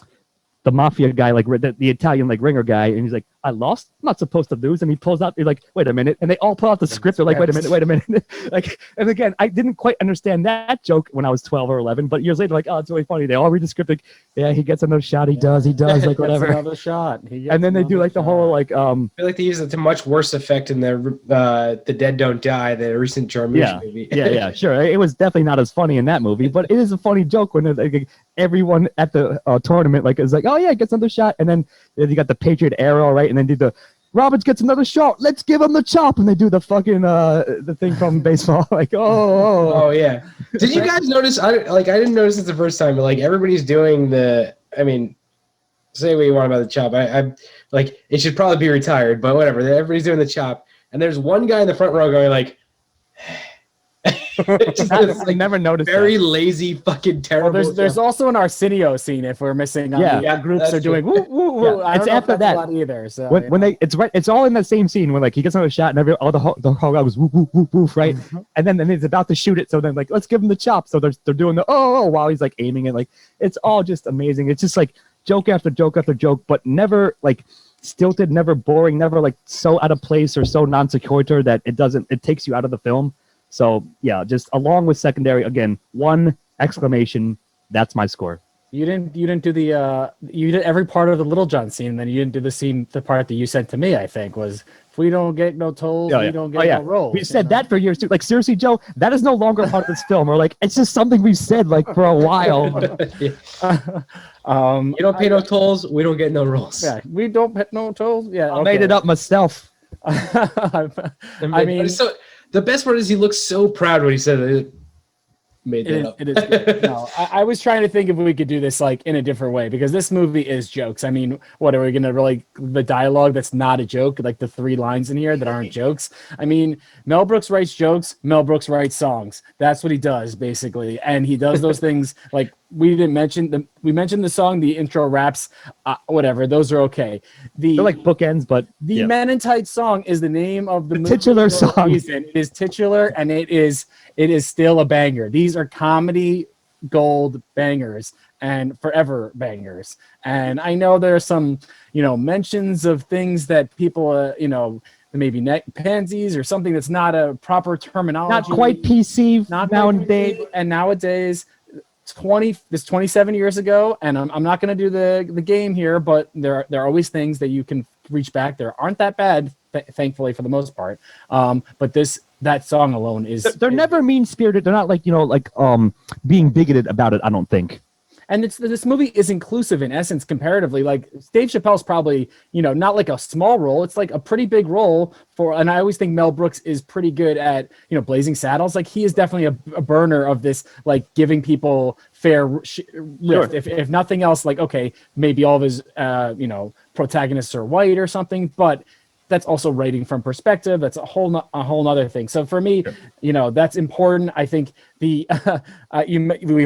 mafia guy, like the Italian like ringer guy, and he's like, I lost. I'm not supposed to lose. And he pulls out, you're like, wait a minute. And they all pull out the script. They're like, wait a minute. Like, and again, I didn't quite understand that joke when I was 12 or 11, but years later, like, oh, it's really funny. They all read the script. Like, yeah, he gets another shot. He does, like, whatever. Another shot. And then they do like the whole, like, I feel like they use it to much worse effect in The Dead Don't Die, the recent Jarmusch movie. yeah, sure. It was definitely not as funny in that movie, but it is a funny joke when like, everyone at the tournament, like, is like, oh yeah, gets another shot. And then you got the Patriot arrow, right? And then do the Roberts gets another shot. Let's give him the chop. And they do the fucking the thing from baseball. Like, oh yeah. Did you guys notice? I didn't notice it the first time, but like everybody's doing the. I mean, say what you want about the chop. I like it should probably be retired, but whatever. Everybody's doing the chop, and there's one guy in the front row going like. I never noticed. Very lazy, fucking terrible. Well, there's also an Arsenio scene if we're missing. Groups are doing woo woo woo. Yeah. It's after that either. So when they it's all in the same scene when like he gets another shot and all the whole guy goes woo woo woo woo, right? Mm-hmm. And then he's about to shoot it, so then like let's give him the chop. So they're doing the while he's like aiming it. Like it's all just amazing. It's just like joke after joke after joke, but never like stilted, never boring, never like so out of place or so non sequitur that it takes you out of the film. So yeah, just along with secondary, again, 1 exclamation. That's my score. You didn't do the you did every part of the Little John scene, and then you didn't do the part that you sent to me. I think was if we don't get no tolls, we don't get no rolls. We said that for years too. Like seriously, Joe, that is no longer part of this film. Or like it's just something we've said like for a while. You don't pay no tolls, we don't get no rolls. Yeah, we don't pay no tolls. Yeah, I made it up myself. I mean, so. The best part is he looks so proud when he said it. Made that up. It is good. No, I was trying to think if we could do this like in a different way because this movie is jokes. I mean, what are we gonna really the dialogue that's not a joke, like the 3 lines in here that aren't jokes? I mean, Mel Brooks writes jokes, Mel Brooks writes songs. That's what he does basically, and he does those things like we mentioned the song, the intro raps, whatever. Those are okay. They're like bookends, but the Men in Tights song is the name of the movie titular song. It is titular, and it is still a banger. These are comedy gold bangers and forever bangers. And I know there are some, mentions of things that people, maybe pansies or something that's not a proper terminology. Not quite PC nowadays. And nowadays, 27 years ago, and I'm not going to do the game here, but there are always things that you can reach back. There aren't that bad, thankfully for the most part. But that song alone is they're never mean spirited. They're not like being bigoted about it. I don't think. And this movie is inclusive in essence comparatively. Like Dave Chappelle's probably, not like a small role. It's like a pretty big role and I always think Mel Brooks is pretty good at, Blazing Saddles. Like he is definitely a burner of this, like giving people fair rift. Sure. If nothing else, like, okay, maybe all of his, protagonists are white or something, but that's also writing from perspective. That's a whole nother thing. So for me, that's important. I think we've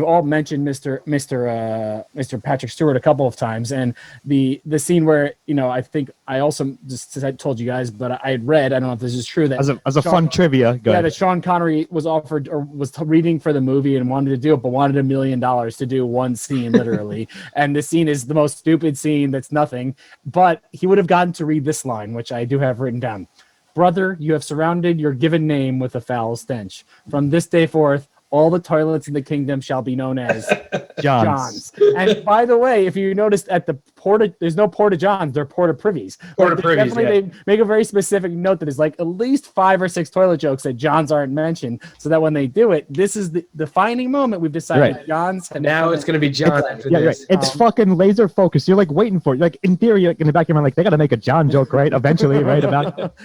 all mentioned Mr. Patrick Stewart a couple of times, and the scene where I think I also just I told you guys, but I had read, I don't know if this is true, that as a fun trivia, that Sean Connery was offered or was reading for the movie and wanted to do it, but wanted $1 million to do one scene literally, and the scene is the most stupid scene that's nothing, but he would have gotten to read this line, which I do have written down. Brother, you have surrounded your given name with a foul stench. From this day forth, all the toilets in the kingdom shall be known as John's. And by the way, if you noticed at the Porta, there's no Porta Johns, they're Porta Privies. They make a very specific note that is like at least 5 or 6 toilet jokes that John's aren't mentioned, so that when they do it, this is the defining moment. We've decided that John's. And now it's going to be John after this. Right. It's fucking laser focused. You're like waiting for it. Like in theory, like in the back of your mind, like they got to make a John joke, right? Eventually, right? About.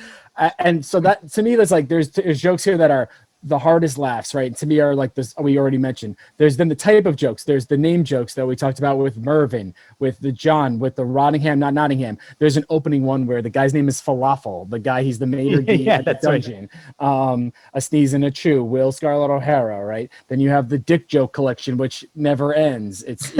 And so that to me, that's like there's jokes here that are the hardest laughs, right? To me are like this, we already mentioned. There's then the type of jokes. There's the name jokes that we talked about with Mervyn, with the John, with the Rottingham, not Nottingham. There's an opening one where the guy's name is Falafel. The guy, he's the maitre d' at the dungeon. Right. A Sneeze and a Chew, Will Scarlett O'Hara, right? Then you have the dick joke collection, which never ends. It's,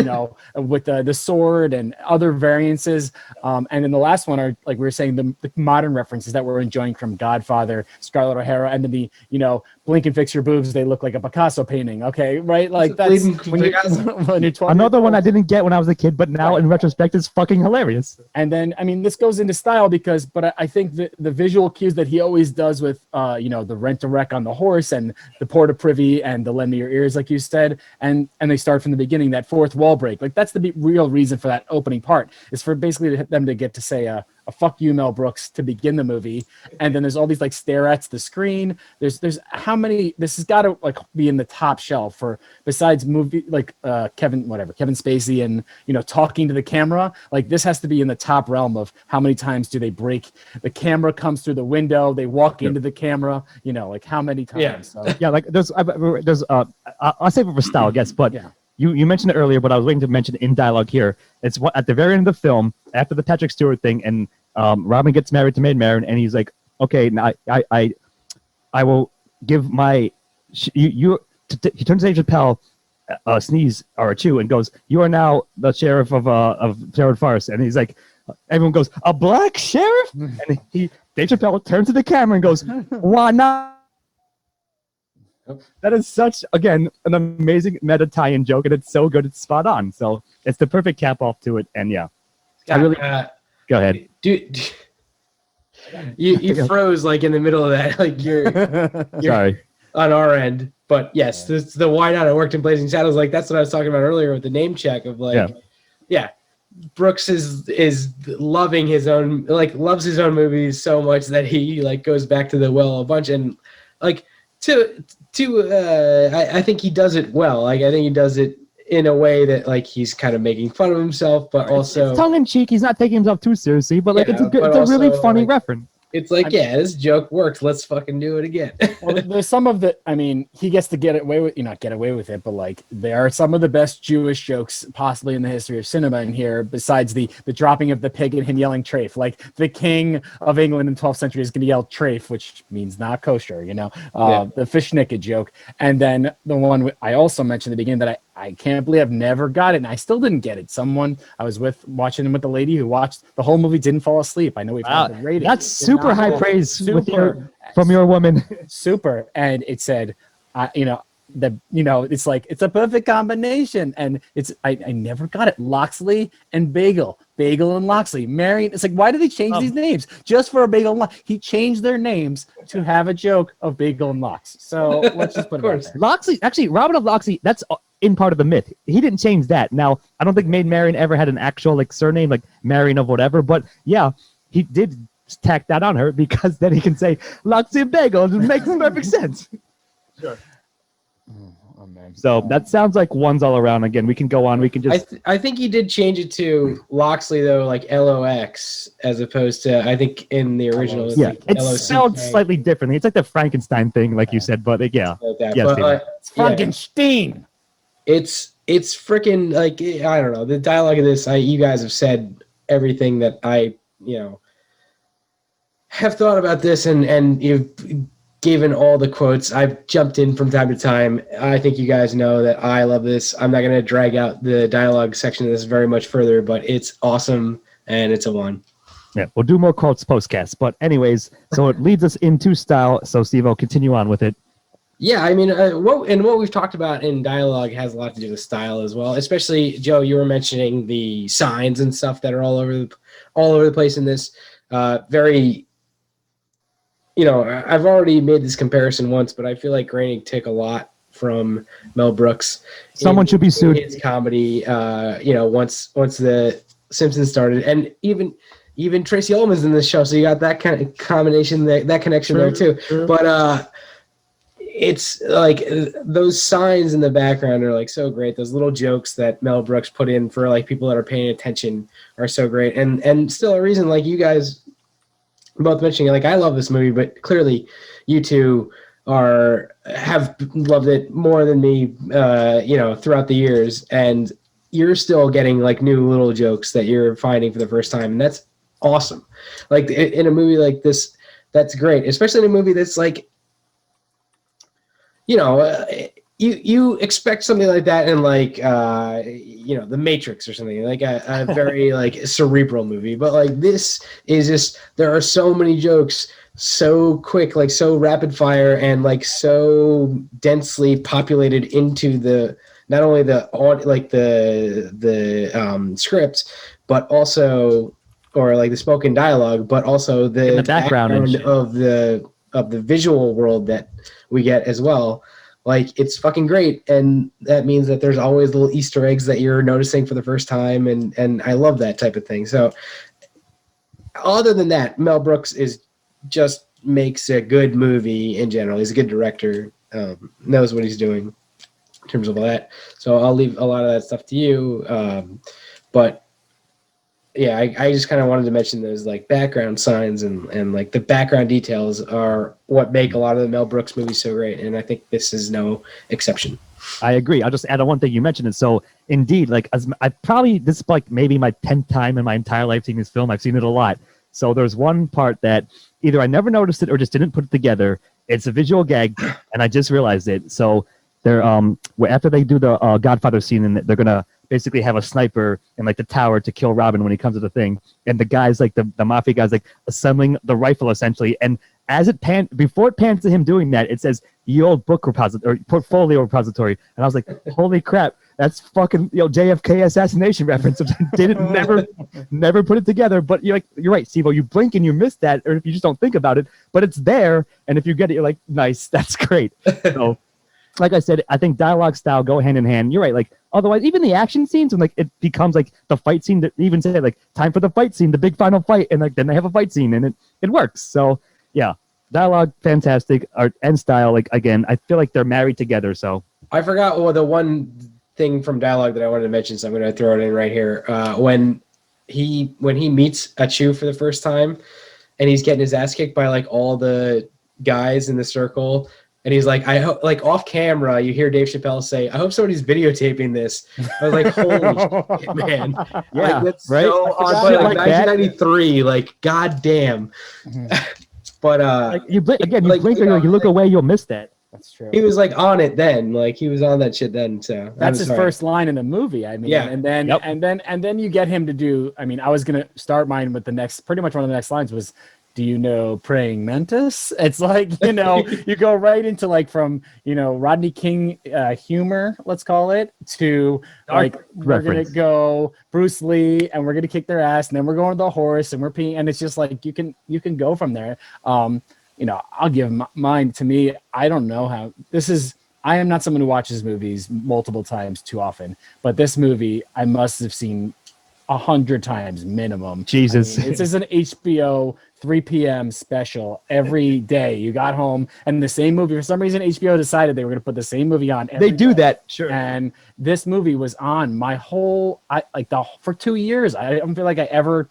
with the sword and other variances. And then the last one are, like we were saying, the modern references that we're enjoying from Godfather, Scarlett O'Hara, and then the, blink and fix your boobs, they look like a Picasso painting. Okay, right? Like that's when you're 12. Another one I didn't get when I was a kid, but now in retrospect is fucking hilarious. And then, I mean, this goes into style but I think the visual cues that he always does with, the rent-a-wreck on the horse and the porta privy and the lend me your ears, like you said, and they start from the beginning, that fourth wall break. Like that's the real reason for that opening part, is for basically them to get to say a fuck you, Mel Brooks, to begin the movie. And then there's all these like stare at the screen. There's how many, this has got to like be in the top shelf for, besides movie, like Kevin Spacey and, talking to the camera. Like this has to be in the top realm of how many times do they break, the camera comes through the window, they walk into the camera, like how many times. Yeah. So. Yeah, like there's I'll save it for style, I guess, but Yeah. You mentioned it earlier, but I was waiting to mention in dialogue here. It's what at the very end of the film, after the Patrick Stewart thing, and Robin gets married to Maid Marian, and he's like, "Okay, now I will give my he turns to Dave Chappelle, a sneeze or a chew, and goes, "You are now the sheriff of Sherwood Forest," and he's like, everyone goes, "A black sheriff?" And Dave Chappelle turns to the camera and goes, "Why not?" That is such, again, an amazing meta tie-in joke, and it's so good, it's spot on. So it's the perfect cap off to it, and yeah. I really go ahead. Dude, you froze like in the middle of that, like you're Sorry. on our end. But yes, this the why not? I worked in Blazing Saddles. Like that's what I was talking about earlier with the name check of like, yeah. Brooks is loving his own, like loves his own movies so much that he like goes back to the well a bunch, and like I think he does it well. Like I think he does it in a way that like he's kind of making fun of himself, but also it's tongue in cheek. He's not taking himself too seriously, but like it's a really funny reference. It's like, this joke works. Let's fucking do it again. Well, there's some of the, I mean, he gets to get away with, not get away with it, but like there are some of the best Jewish jokes possibly in the history of cinema in here, besides the dropping of the pig and him yelling trafe. Like the king of England in 12th century is going to yell trafe, which means not kosher, the fish naked joke. And then the one I also mentioned at the beginning that I can't believe I've never got it, and I still didn't get it. Someone I was watching with the lady who watched the whole movie, didn't fall asleep. I know we've had the rating. That's super high praise from your woman. Super, and it said, it's like it's a perfect combination, and I never got it. Loxley and Bagel and Loxley, Marion. It's like, why do they change these names just for a Bagel and Lox? He changed their names to have a joke of Bagel and Lox. So let's just put it out there. Loxley, actually, Robin of Loxley, that's in part of the myth. He didn't change that. Now, I don't think Maid Marian ever had an actual like surname, like Marian of whatever, but yeah, he did tack that on her because then he can say Loxley and Bagel, and it makes perfect sense. Sure. Oh, man. So that sounds like ones all around. Again, we can go on. We can just. I think he did change it to Loxley though, like LOX, as opposed to I think in the original. Yeah, like it sounds slightly differently. It's like the Frankenstein thing, like you said, but yeah, it's Frankenstein. It's freaking like I don't know the dialogue of this. You guys have said everything that I have thought about this, and you've given all the quotes. I've jumped in from time to time. I think you guys know that I love this. I'm not going to drag out the dialogue section of this very much further, but it's awesome and it's a one. Yeah, we'll do more quotes postcast. But anyways, so it leads us into style. So Steve, I'll continue on with it. Yeah, I mean, what we've talked about in dialogue has a lot to do with style as well. Especially, Joe, you were mentioning the signs and stuff that are all over the place in this. Very, I've already made this comparison once, but I feel like Groening took a lot from Mel Brooks. Someone should be sued. His comedy, once the Simpsons started, and even Tracy Ullman's in this show, so you got that kind of combination, that connection there too. True. But it's like those signs in the background are like so great. Those little jokes that Mel Brooks put in for like people that are paying attention are so great. And still a reason, like you guys both mentioning, like I love this movie, but clearly you two have loved it more than me, throughout the years. And you're still getting like new little jokes that you're finding for the first time. And that's awesome. Like in a movie like this, that's great, especially in a movie that's like, you expect something like that in like The Matrix or something, like a very like cerebral movie, but like this is just, there are so many jokes so quick, like so rapid fire, and like so densely populated into the not only the script, but also or like the spoken dialogue, but also the background and shit. of the visual world that we get as well. Like it's fucking great, and that means that there's always little Easter eggs that you're noticing for the first time, and I love that type of thing. So, other than that, Mel Brooks just makes a good movie in general. He's a good director, knows what he's doing in terms of all that. So I'll leave a lot of that stuff to you, but. Yeah, I just kind of wanted to mention those like background signs and like the background details are what make a lot of the Mel Brooks movies so great, and I think this is no exception. I agree. I'll just add on one thing you mentioned it. So indeed, like this is like maybe my 10th time in my entire life seeing this film. I've seen it a lot. So there's one part that either I never noticed it or just didn't put it together. It's a visual gag, and I just realized it. So they're after they do the Godfather scene, and they're gonna basically have a sniper in like the tower to kill Robin when he comes to the thing, and the guys like the mafia guys like assembling the rifle essentially, and as it before it pans to him doing that, it says "Ye Old Book Repository" or "Portfolio Repository," and I was like, "Holy crap, that's fucking JFK assassination reference." never put it together, but you're right, Steve. You blink and you miss that, or if you just don't think about it, but it's there, and if you get it, you're like, "Nice, that's great." So. Like I said, I think dialogue style go hand in hand. You're right. Like otherwise, even the action scenes, when like it becomes like the fight scene, that even say like time for the fight scene, the big final fight, and like then they have a fight scene, and it works. So yeah, dialogue fantastic, art and style. Like again, I feel like they're married together. So I forgot the one thing from dialogue that I wanted to mention, so I'm going to throw it in right here. When he meets Achu for the first time, and he's getting his ass kicked by like all the guys in the circle. And he's like, I hope, like off camera, you hear Dave Chappelle say, "I hope somebody's videotaping this." I was like, "Holy shit, man!" Yeah, like, that's right. So on, like 1993, like goddamn. But like you blink or you look away, you'll miss that. That's true. He was like on it then, like he was on that shit then. So that's his first line in the movie. I mean, yeah. and then you get him to do. I mean, I was gonna start mine with pretty much one of the next lines was, "Do you know praying mantis?" It's like, you go right into like from, Rodney King humor, let's call it, to like, we're going to go Bruce Lee and we're going to kick their ass. And then we're going to the horse and we're peeing. And it's just like, you can go from there. I'll give mine. To me, I don't know how I am not someone who watches movies multiple times too often, but this movie I must have seen 100 times minimum. Jesus. This is an HBO 3 p.m. special every day. You got home and the same movie. For some reason, HBO decided they were going to put the same movie on. They do that, sure. And this movie was on my whole, for 2 years. I don't feel like I ever,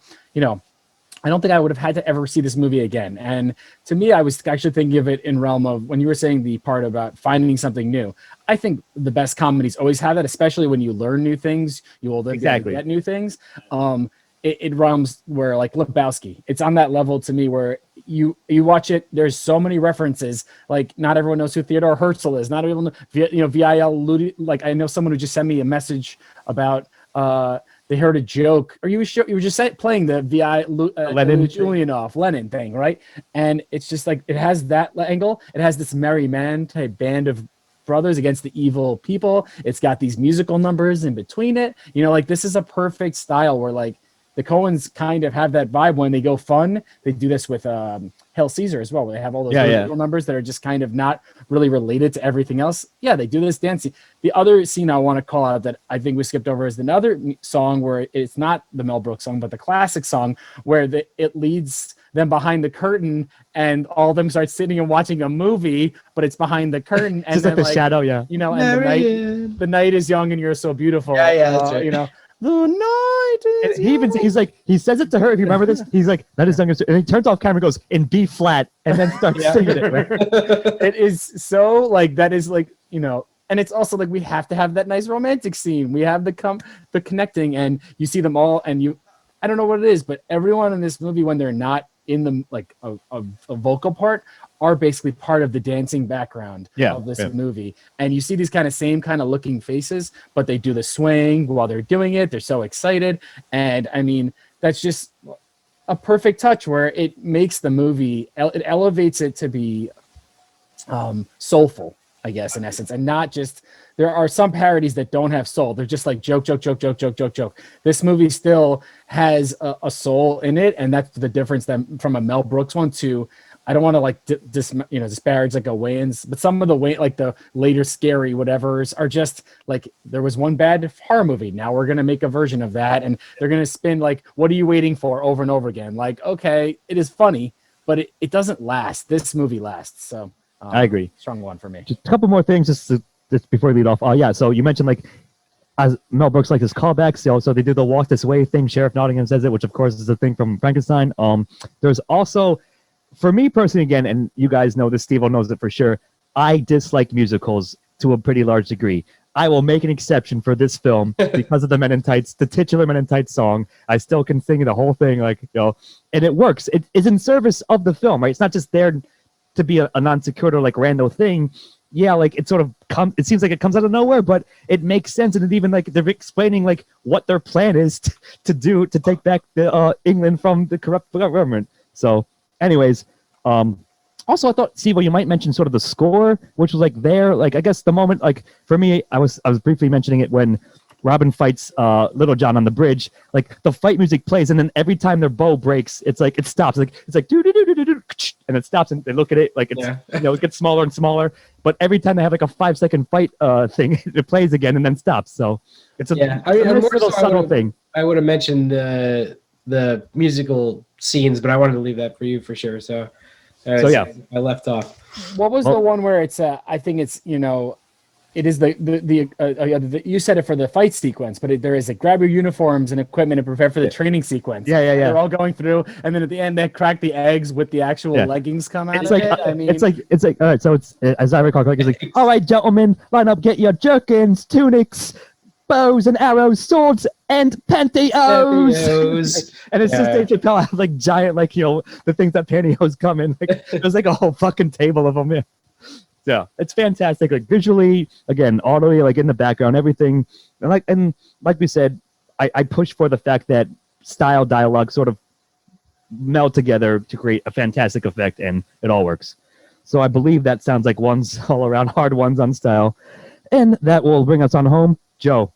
I don't think I would have had to ever see this movie again. And to me, I was actually thinking of it in realm of when you were saying the part about finding something new. I think the best comedies always have that, especially when you learn new things, you will get new things. It realms where like Lebowski, it's on that level to me where you watch it. There's so many references. Like not everyone knows who Theodore Herzl is. Not everyone, VIL Ludi. Like I know someone who just sent me a message about they heard a joke, or you were just playing the Lenin thing, right? And it's just like it has that angle. It has this merry man type band of brothers against the evil people. It's got these musical numbers in between it. Like this is a perfect style where like the Coens kind of have that vibe when they go fun. They do this with Hail Caesar as well, where they have all those musical numbers that are just kind of not really related to everything else. Yeah, they do this dancing. The other scene I want to call out that I think we skipped over is another song where it's not the Mel Brooks song, but the classic song where it leads them behind the curtain and all of them start sitting and watching a movie, but it's behind the curtain. And just like the shadow, yeah. And the night is young and you're so beautiful. Yeah, that's right. The night is he says it to her, if you remember this, he's like, that is young, and he turns off camera and goes in B flat and then starts singing it. Right? It is so like, that is like, and it's also like, we have to have that nice romantic scene. We have the connecting, and you see them all, and I don't know what it is, but everyone in this movie, when they're not in the like a vocal part, are basically part of the dancing background of this movie. And you see these same kind of looking faces, but they do the swing while they're doing it. They're so excited. And I mean, that's just a perfect touch where it makes the movie, it elevates it to be soulful, I guess, in essence, and not just, there are some parodies that don't have soul. They're just like joke. This movie still has a soul in it, and that's the difference from a Mel Brooks one to, I don't want to like disparage like a Wayans, but some of the like the later scary whatevers are just like, there was one bad horror movie, now we're gonna make a version of that, and they're gonna spin like, what are you waiting for, over and over again. Like, okay, it is funny, but it doesn't last. This movie lasts. So I agree. Strong one for me. Just a couple more things just before we lead off. So you mentioned like, as Mel Brooks like his callbacks, so they do the walk this way thing. Sheriff Nottingham says it, which of course is a thing from Frankenstein. There's also, for me personally, again, and you guys know this, Steve knows it for sure, I dislike musicals to a pretty large degree. I will make an exception for this film because of the Men in Tights, the titular Men in Tights song. I still can sing the whole thing, like, and it works. It is in service of the film, right? It's not just there to be a non sequitur, like rando thing. Yeah, like it sort of it seems like it comes out of nowhere, but it makes sense, and it even like they're explaining like what their plan is to take back the England from the corrupt government. So, anyways, also I thought, Steve, you might mention sort of the score, which was like there, like I guess the moment, like for me, I was briefly mentioning it when Robin fights Little John on the bridge. Like the fight music plays, and then every time their bow breaks, it's like it stops. Like it's like do do do do do, and it stops, and they look at it like it's it gets smaller and smaller. But every time they have like a 5-second fight thing, it plays again and then stops. So it's a nice little subtle thing. I would have mentioned the musical scenes, but I wanted to leave that for you for sure. So I left off. What was the one where it's? I think it's it is the you said it for the fight sequence, but there is a grab your uniforms and equipment and prepare for the training sequence. Yeah. They're all going through, and then at the end they crack the eggs with the actual leggings come out. It's like all right. So it's as I recall, it's like, all right, gentlemen, line up, get your jerkins, tunics, bows and arrows, swords, and pantyhose. And it's just Dave Chappelle has like giant, like the things that pantyhose come in. Like, there's like a whole fucking table of them. Yeah. Yeah, it's fantastic. Like visually, again, audio, like in the background, everything, and like we said, I push for the fact that style, dialogue sort of meld together to create a fantastic effect, and it all works. So I believe that sounds like ones all around hard ones on style, and that will bring us on home. Joe,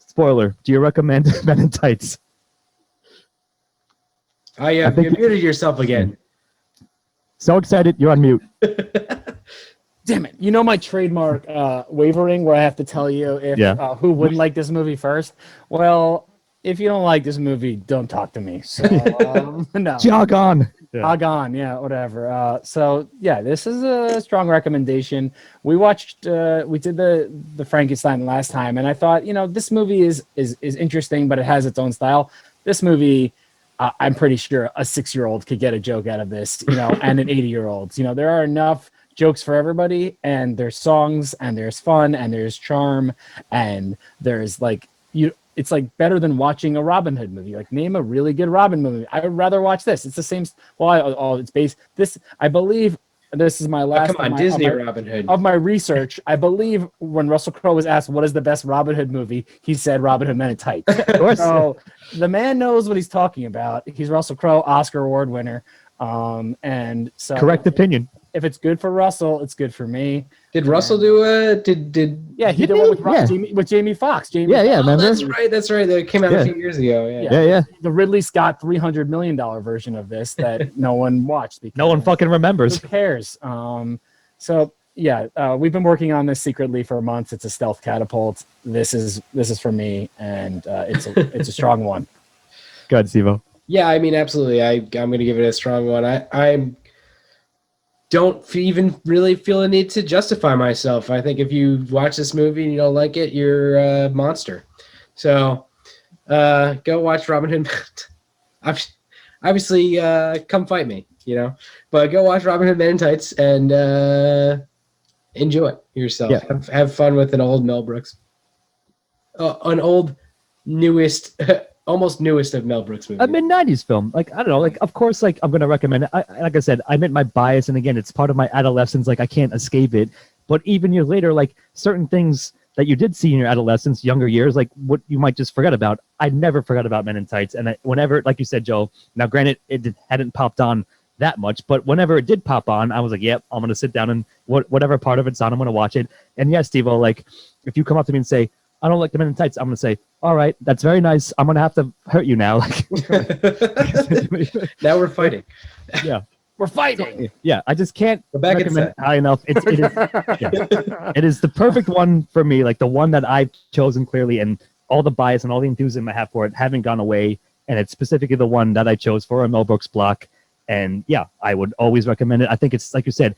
spoiler: do you recommend Men in Tights? You muted yourself again. So excited, you're on mute. Damn it. My trademark wavering where I have to tell you if who wouldn't like this movie first. Well, if you don't like this movie, don't talk to me. So, no. Jog on. Jog on. Yeah, whatever. This is a strong recommendation. We watched, we did the Frankenstein last time, and I thought, this movie is interesting, but it has its own style. This movie, I'm pretty sure a 6-year-old could get a joke out of this, and an 80-year-old. There are enough jokes for everybody, and there's songs, and there's fun, and there's charm, and there's like it's like better than watching a Robin Hood movie. Like, name a really good Robin movie. I would rather watch this. It's the same. Well, it's based. This, I believe. This is my last. Disney Robin Hood. Of my research, I believe when Russell Crowe was asked what is the best Robin Hood movie, he said Robin Hood Men in Tights. So the man knows what he's talking about. He's Russell Crowe, Oscar Award winner. And so correct opinion. If it's good for Russell, it's good for me. Did Russell do Yeah, he did one with Jamie Foxx. Remember? That's right. That came out a few years ago. Yeah. The Ridley Scott $300 million version of this that no one watched. Because no one fucking remembers. Who cares? We've been working on this secretly for months. It's a stealth catapult. This is for me, and it's a strong one. Go ahead, Steve-O. Yeah, I mean, absolutely. I'm going to give it a strong one. I don't even really feel a need to justify myself. I think if you watch this movie and you don't like it, you're a monster. So go watch Robin Hood. Obviously, come fight me, But go watch Robin Hood Men in Tights and enjoy yourself. Yeah. Have fun with an old Mel Brooks. An old, newest... almost newest of Mel Brooks movies. A mid-90s film. Like, I don't know. Like, of course, like, I'm going to recommend it. Like I said, I meant my bias. And again, it's part of my adolescence. Like, I can't escape it. But even years later, like, certain things that you did see in your adolescence, younger years, like what you might just forget about. I never forgot about Men in Tights. And whenever, like you said, Joe, now granted, hadn't popped on that much, but whenever it did pop on, I was like, yep, I'm going to sit down and whatever part of it's on, I'm going to watch it. And yes, Steve-O, like if you come up to me and say, I don't like the Men in Tights, I'm going to say, all right, that's very nice. I'm going to have to hurt you now. Now we're fighting. Yeah. We're fighting. Yeah, I just can't back recommend it high enough. It is the perfect one for me, like the one that I've chosen clearly, and all the bias and all the enthusiasm I have for it haven't gone away, and it's specifically the one that I chose for a Mel Brooks block. And yeah, I would always recommend it. I think it's, like you said,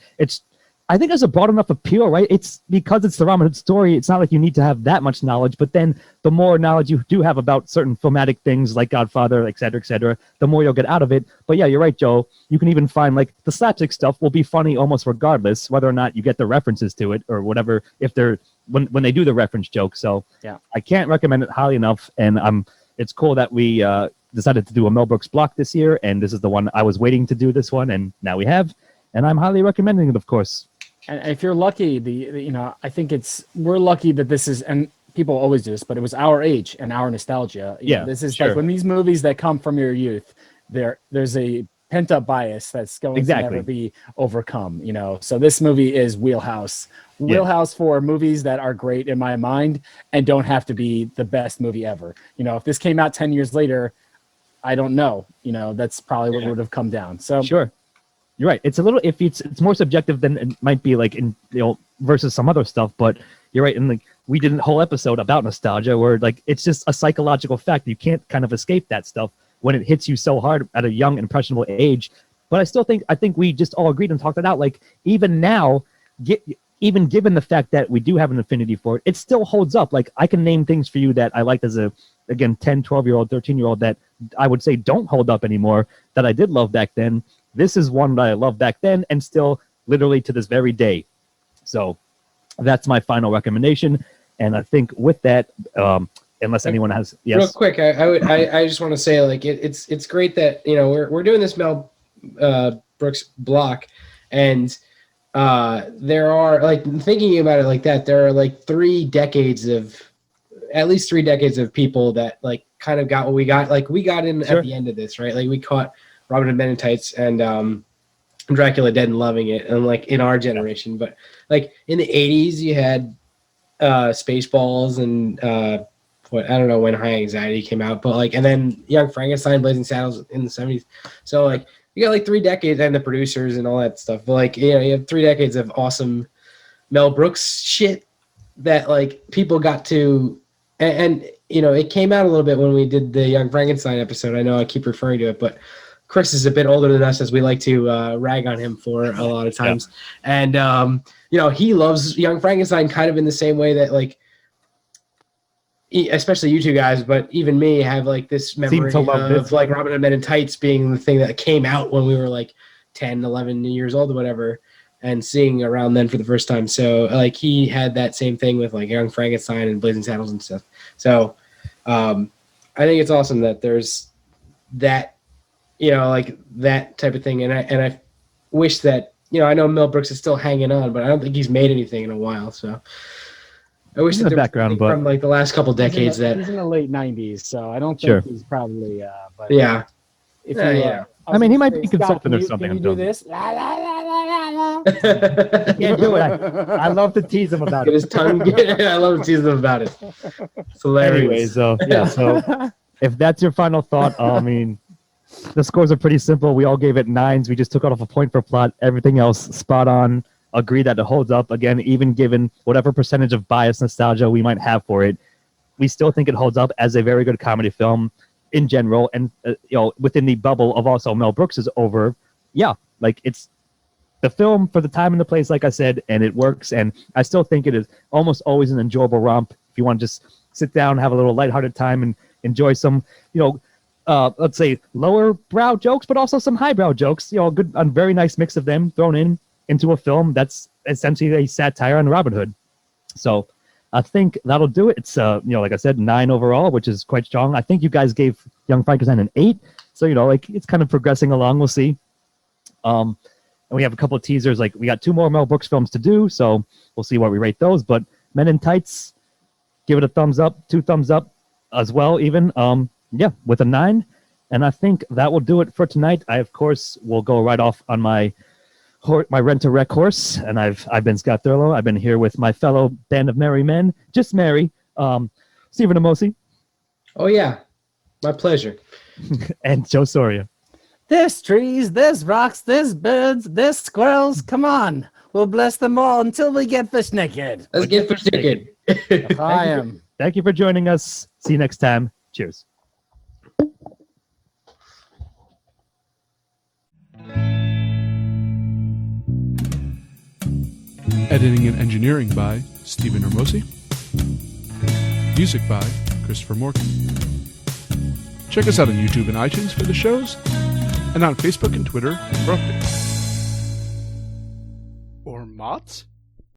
I think there's a broad enough appeal, right? It's because it's the Robin Hood story. It's not like you need to have that much knowledge, but then the more knowledge you do have about certain filmatic things like Godfather, et cetera, the more you'll get out of it. But yeah, you're right, Joe. You can even find like the slapstick stuff will be funny almost regardless, whether or not you get the references to it or whatever, if they're when they do the reference joke. So yeah, I can't recommend it highly enough. And it's cool that we decided to do a Mel Brooks block this year. And this is the one I was waiting to do this one. And now we have, and I'm highly recommending it, of course. And if you're lucky, I think we're lucky that this is, and people always do this, but it was our age and our nostalgia. This is like when these movies that come from your youth, there's a pent up bias that's going to never be overcome. So this movie is wheelhouse for movies that are great in my mind and don't have to be the best movie ever. If this came out 10 years later, I don't know. That's probably what would have come down. So sure. You're right. It's a little iffy. It's more subjective than it might be like in versus some other stuff. But you're right. And like we did a whole episode about nostalgia where like it's just a psychological fact. You can't kind of escape that stuff when it hits you so hard at a young, impressionable age. But I think we just all agreed and talked it out. Like even now, even given the fact that we do have an affinity for it, it still holds up. Like I can name things for you that I liked as a 10, 12-year-old, 13-year-old that I would say don't hold up anymore that I did love back then. This is one that I loved back then and still literally to this very day. So that's my final recommendation. And I think with that, unless anyone has, yes. Real quick, I just want to say like it's great that we're doing this Mel Brooks block, and there are like thinking about it like that. There are like at least 3 decades of people that like kind of got what we got. Like we got in at the end of this, right? Like we caught Robin Hood Men in Tights and Dracula Dead and loving it, and like in our generation. But like in the 80s, you had Spaceballs and I don't know when High Anxiety came out, but like, and then Young Frankenstein, Blazing Saddles in the 70s. So like you got like 3 decades and the producers and all that stuff. But like you have 3 decades of awesome Mel Brooks shit that like people got to, and it came out a little bit when we did the Young Frankenstein episode. I know I keep referring to it, but Chris is a bit older than us, as we like to rag on him for a lot of times. Yeah. And, he loves Young Frankenstein kind of in the same way that, like, especially you two guys, but even me have, like, this memory of, like, Robin Hood Men in Tights being the thing that came out when we were, like, 10, 11 years old or whatever, and seeing around then for the first time. So, like, he had that same thing with, like, Young Frankenstein and Blazing Saddles and stuff. So, I think it's awesome that there's that, like that type of thing. And I wish that, I know Mel Brooks is still hanging on, but I don't think he's made anything in a while. So I wish that there background, was from like the last couple decades he's in the late 90s. So I don't think he's probably, but yeah. If I mean, he might be consultant or something. Can you do this? La, la, la, la, la, la. I can't do it. I love to tease him about it. His tongue. I love to tease him about it. It's hilarious. Anyway, so if that's your final thought, I mean, the scores are pretty simple. We all gave it 9s. We just took off a point for plot. Everything else spot on. Agree that it holds up. Again, even given whatever percentage of bias nostalgia we might have for it, we still think it holds up as a very good comedy film in general. And within the bubble of also Mel Brooks is over. Yeah, like it's the film for the time and the place, like I said, and it works. And I still think it is almost always an enjoyable romp. If you want to just sit down, have a little lighthearted time, and enjoy some, let's say lower brow jokes, but also some highbrow jokes. A very nice mix of them thrown into a film that's essentially a satire on Robin Hood. So I think that'll do it. It's like I said, 9 overall, which is quite strong. I think you guys gave Young Frankenstein an 8, so it's kind of progressing along. We'll see. And we have a couple of teasers. Like we got 2 more Mel Brooks films to do, so we'll see what we rate those. But Men in Tights, give it a thumbs up, 2 thumbs up as well, even. With a 9. And I think that will do it for tonight. I, of course, will go right off on my rent-a-wreck horse. And I've been Scott Thurlow. I've been here with my fellow band of merry men, just merry, Stephen Amosi. Oh, yeah. My pleasure. And Joe Soria. There's trees, there's rocks, there's birds, there's squirrels. Come on. We'll bless them all until we get fish naked. Let's get fish naked. I am. Thank you for joining us. See you next time. Cheers. Editing and engineering by Stephen Hermosi. Music by Christopher Morgan. Check us out on YouTube and iTunes for the shows, and on Facebook and Twitter for updates. Or mods?